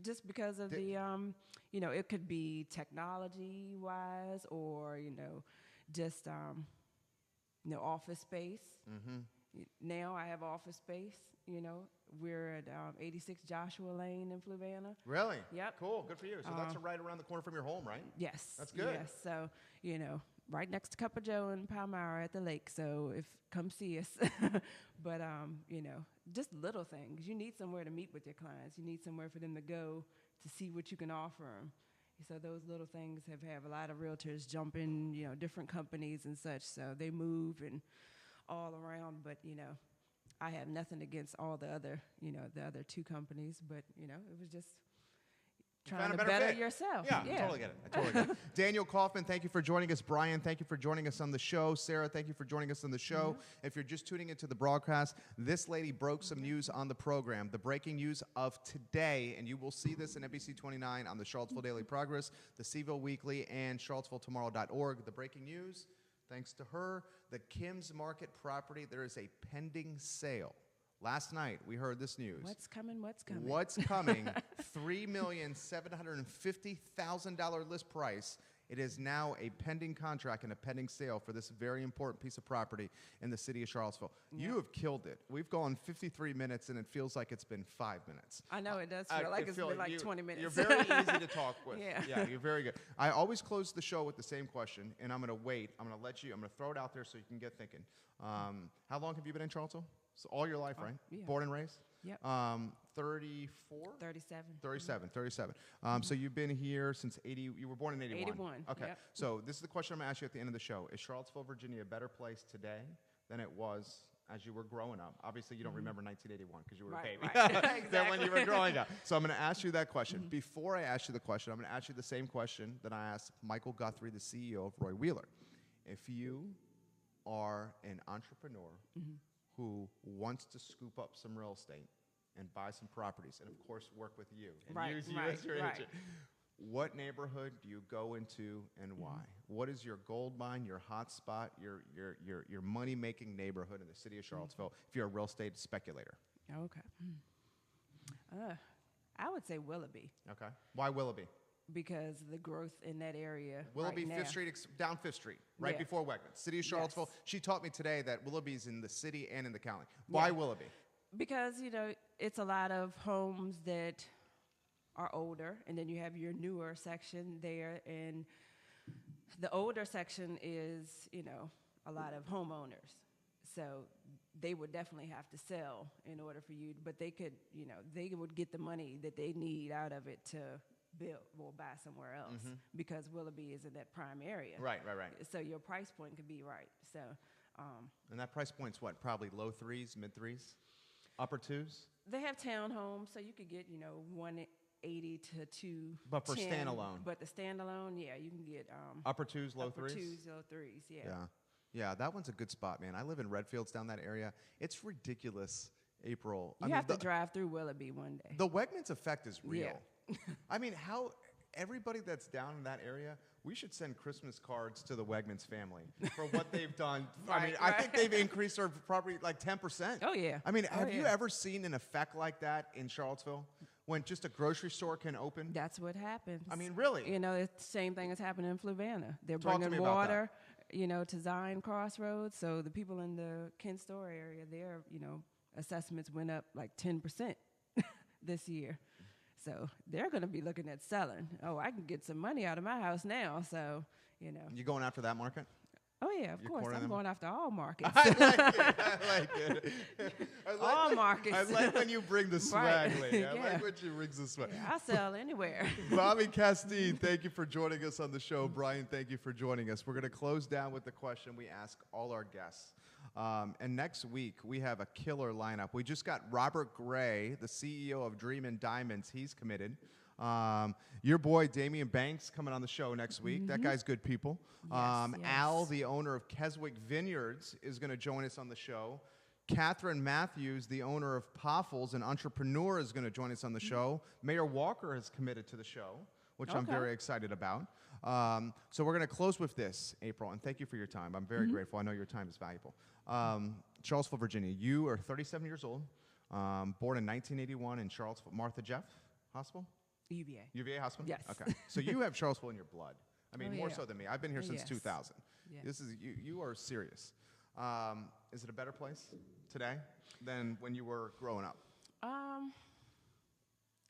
Just because of the, it could be technology-wise or, just, office space. Mm-hmm. Now I have office space, We're at 86 Joshua Lane in Fluvanna. Really? Yep. Cool. Good for you. So that's right around the corner from your home, right? Yes. That's good. Yes. So, right next to Cuppa Joe and Palmyra at the lake. So come see us. But, just little things. You need somewhere to meet with your clients. You need somewhere for them to go to see what you can offer them. So those little things have a lot of realtors jumping, different companies and such. So they move and all around. But, I have nothing against all the other, the other two companies. But, it was just trying to better yourself. Yeah, I totally get it. Daniel Kaufman, thank you for joining us. Brian, thank you for joining us on the show. Sarah, thank you for joining us on the show. If you're just tuning into the broadcast, this lady broke some news on the program. The breaking news of today, and you will see this in NBC29 on the Charlottesville Daily Progress, the C-VILLE Weekly, and CharlottesvilleTomorrow.org. The breaking news, thanks to her, the Kim's Market property, there is a pending sale. Last night, we heard this news. What's coming? What's coming? What's coming? $3,750,000 list price. It is now a pending contract and a pending sale for this very important piece of property in the city of Charlottesville. Yeah. You have killed it. We've gone 53 minutes, and it feels like it's been 5 minutes. I know it does feel like it's been like 20 minutes. You're very easy to talk with. Yeah. You're very good. I always close the show with the same question, and I'm going to wait. I'm going to throw it out there so you can get thinking. How long have you been in Charlottesville? So all your life, right? Yeah. Born and raised? Yep. 34? 37. 37. So you've been here since 80. You were born in 81. 81. Okay. Yep. So this is the question I'm going to ask you at the end of the show. Is Charlottesville, Virginia a better place today than it was as you were growing up? Obviously, you don't remember 1981 because you were a baby. Right. Exactly. Than when you were growing up. So I'm going to ask you that question. Before I ask you the question, I'm going to ask you the same question that I asked Michael Guthrie, the CEO of Roy Wheeler. If you are an entrepreneur who wants to scoop up some real estate and buy some properties, and of course work with you and use you as your agent, what neighborhood do you go into and why? What is your gold mine, your hot spot, your money-making neighborhood in the city of Charlottesville if you're a real estate speculator? Okay. I would say Willoughby. Okay. Why Willoughby? Because the growth in that area. Willoughby, right Fifth now. Street, down Fifth Street, right before Wegmans. City of Charlottesville. Yes. She taught me today that Willoughby's in the city and in the county. Why Willoughby? Because, it's a lot of homes that are older, and then you have your newer section there, and the older section is, a lot of homeowners. So they would definitely have to sell in order for you, but they could, they would get the money that they need out of it to build or buy somewhere else because Willoughby is in that prime area. Right. So your price point could be right. So, And that price point's what? Probably low threes, mid threes, upper twos? they have townhomes, so you could get, 180 to 210. But for standalone. But the standalone, you can get Upper twos, low upper threes? twos, low threes, Yeah, that one's a good spot, man. I live in Redfields down that area. It's ridiculous, April. You have to drive through Willoughby one day. The Wegmans effect is real. Yeah. I mean, how everybody that's down in that area, we should send Christmas cards to the Wegmans family for what they've done. I mean, I think they've increased their property like 10%. Oh, yeah. I mean, have you ever seen an effect like that in Charlottesville when just a grocery store can open? That's what happens. I mean, really? It's the same thing that's happening in Fluvanna. They're Talk to bringing me about water, to Zion Crossroads. So the people in the Kent Store area, their, assessments went up like 10% this year. So they're going to be looking at selling. Oh, I can get some money out of my house now. So, You going after that market? Oh, yeah, of You're course. cornering I'm them? going after all markets. I like it. All markets. I like when you bring the swag, Right. lady. I Yeah. like when you bring the swag. Yeah, I sell anywhere. Bobby Castine, thank you for joining us on the show. Brian, thank you for joining us. We're going to close down with the question we ask all our guests. And next week, we have a killer lineup. We just got Robert Gray, the CEO of Dream & Diamonds. He's committed. Your boy, Damian Banks, coming on the show next week. That guy's good people. Yes. Al, the owner of Keswick Vineyards, is going to join us on the show. Catherine Matthews, the owner of Poffles, an entrepreneur, is going to join us on the show. Mayor Walker has committed to the show, which I'm very excited about. So we're going to close with this, April, and thank you for your time. I'm very grateful. I know your time is valuable. Charlottesville, Virginia. You are 37 years old, born in 1981 in Charlottesville. Martha Jeff Hospital? UVA. UVA Hospital? Yes. Okay. So you have Charlottesville in your blood. I mean, more yeah. so than me. I've been here since Yes. 2000. Yeah. This is you are serious. Is it a better place today than when you were growing up?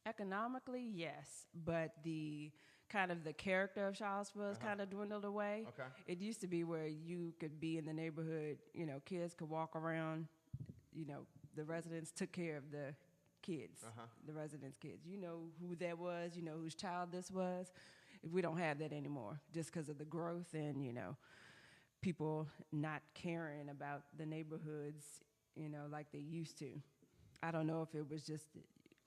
Economically, yes, but the kind of the character of Charlottesville has kind of dwindled away. Okay. It used to be where you could be in the neighborhood, you know, kids could walk around, you know, the residents took care of the kids, the residents' kids. You know who that was, you know whose child this was. We don't have that anymore just because of the growth and, you know, people not caring about the neighborhoods, you know, like they used to. I don't know if it was just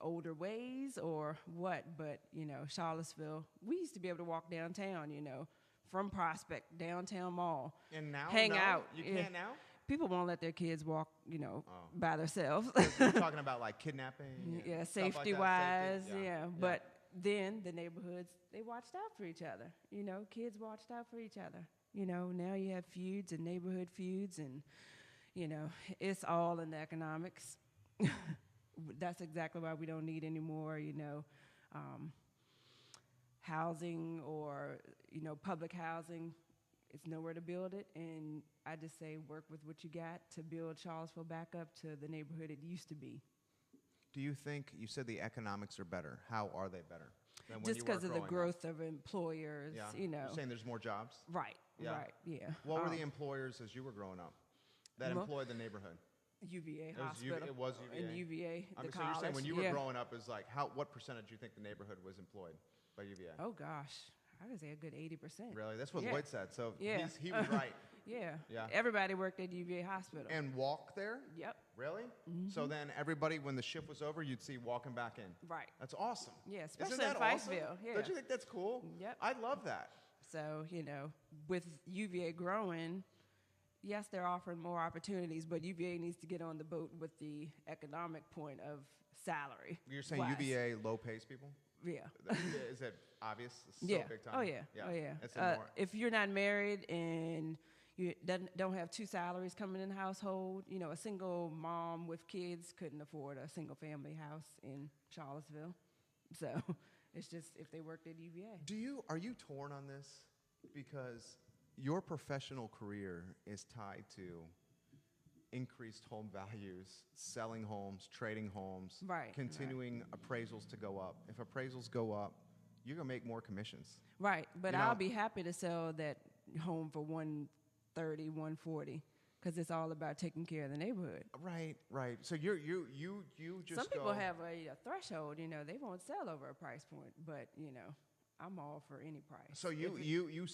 older ways or what, but, you know, Charlottesville, we used to be able to walk downtown, you know, from Prospect, downtown mall. And now, hang out. You can't now? People won't let their kids walk, you know, by themselves. You're talking about like kidnapping? Yeah, stuff like that, safety-wise, safety? yeah. But then the neighborhoods, they watched out for each other. You know, kids watched out for each other. You know, now you have feuds and neighborhood feuds, and, you know, it's all in the economics. That's exactly why we don't need any more, you know, housing or, you know, public housing. It's nowhere to build it, and I just say work with what you got to build Charlottesville back up to the neighborhood it used to be. Do you think, you said the economics are better. How are they better than when Just you were because of the growing up? growth of employers, Yeah. you know. You're saying there's more jobs? Right, Yeah. right, yeah. What were the employers as you were growing up that employed the neighborhood? UVA was Hospital. it was UVA? And UVA, I the mean, so college. you're saying when you were growing up, is like what percentage do you think the neighborhood was employed by UVA? Oh, gosh. I would say a good 80%. Really? That's what Yeah. Lloyd said. So Yeah. he was right. Yeah. Yeah. Everybody worked at UVA Hospital. And walk there? Yep. Really? So then everybody, when the shift was over, you'd see walking back in. Right. That's awesome. Yeah, Isn't especially in that awesome? Fifeville. Yeah. Don't you think that's cool? Yep. I love that. So, you know, with UVA growing, yes, they're offering more opportunities, but UVA needs to get on the boat with the economic point of salary. You're saying wise. UVA low pays people? Yeah. Is it obvious? It's so Yeah. big time. Oh, yeah. Oh, yeah. It's more. If you're not married and you don't have two salaries coming in the household, you know, a single mom with kids couldn't afford a single family house in Charlottesville. So it's just if they worked at UVA. Are you torn on this? Because your professional career is tied to increased home values, selling homes, trading homes, Right, continuing appraisals to go up. If appraisals go up, you're going to make more commissions. Right, but You know- I'll be happy to sell that home for $130, $140, because it's all about taking care of the neighborhood. Right. So you just Some people go- have a threshold, you know, they won't sell over a price point, but, you know, I'm all for any price. So If it- you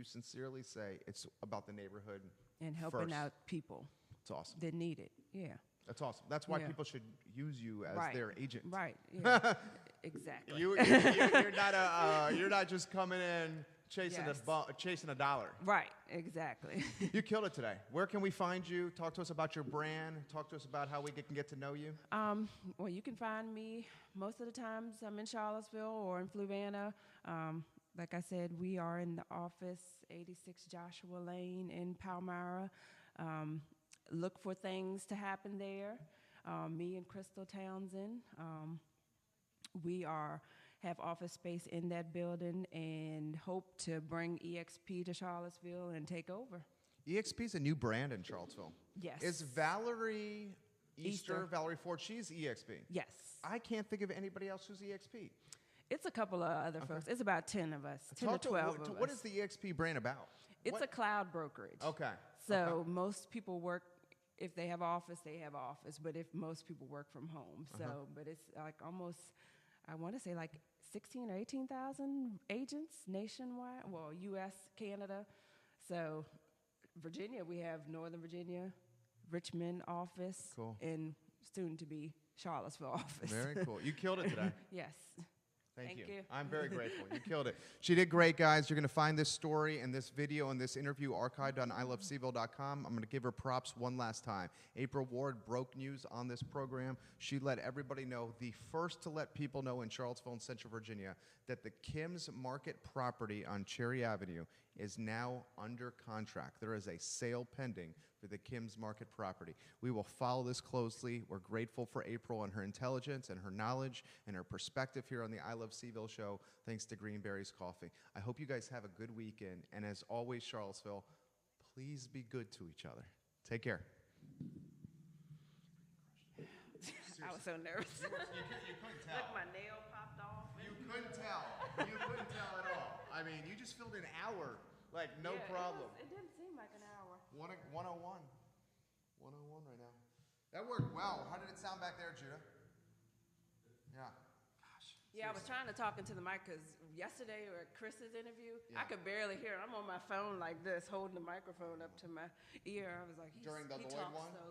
sincerely say it's about the neighborhood and helping first. out people It's awesome. that need it, yeah. That's awesome. That's why Yeah. people should use you as Right. their agent. Right, yeah, exactly. You're not just coming in chasing Yes. chasing a dollar. Right, exactly. You killed it today. Where can we find you? Talk to us about your brand. Talk to us about how we can get to know you. Well, you can find me most of the times I'm in Charlottesville or in Fluvanna. Like I said, we are in the office, 86 Joshua Lane in Palmyra. Look for things to happen there. Me and Crystal Townsend, we have office space in that building and hope to bring EXP to Charlottesville and take over. EXP is a new brand in Charlottesville. Yes. Is Valerie Easter. Valerie Ford, she's EXP. Yes. I can't think of anybody else who's EXP. It's a couple of other folks. It's about 10 of us, 10 to 12 of us. What is the EXP brand about? It's a cloud brokerage. Okay. So most people work, if they have office, they have office. But if most people work from home. So, but it's like almost, I want to say like 16 or 18,000 agents nationwide. Well, U.S., Canada. So Virginia, we have Northern Virginia, Richmond office. Cool. And soon to be Charlottesville office. Very cool. You killed it today. Yes. Thank you. you. I'm very grateful. You killed it. She did great, guys. You're going to find this story and this video and this interview archived on ilovecville.com. I'm going to give her props one last time. April Ward broke news on this program. She let everybody know, the first to let people know in Charlottesville and Central Virginia, that the Kim's Market property on Cherry Avenue is now under contract. There is a sale pending for the Kim's Market property. We will follow this closely. We're grateful for April and her intelligence and her knowledge and her perspective here on the I Love CVille show, thanks to Greenberry's Coffee. I hope you guys have a good weekend. And as always, Charlottesville, please be good to each other. Take care. I was so nervous. You couldn't tell. Look, my nail popped off. You couldn't tell. You couldn't tell at all. I mean, you just filled an hour, like no problem. It didn't seem like an hour. 101. 101 right now. That worked well. How did it sound back there, Judah? Yeah. Gosh. Yeah, I was trying to talk into the mic because yesterday or at Chris's interview, I could barely hear. I'm on my phone like this, holding the microphone up to my ear. I was like, During the he Lloyd talks one? so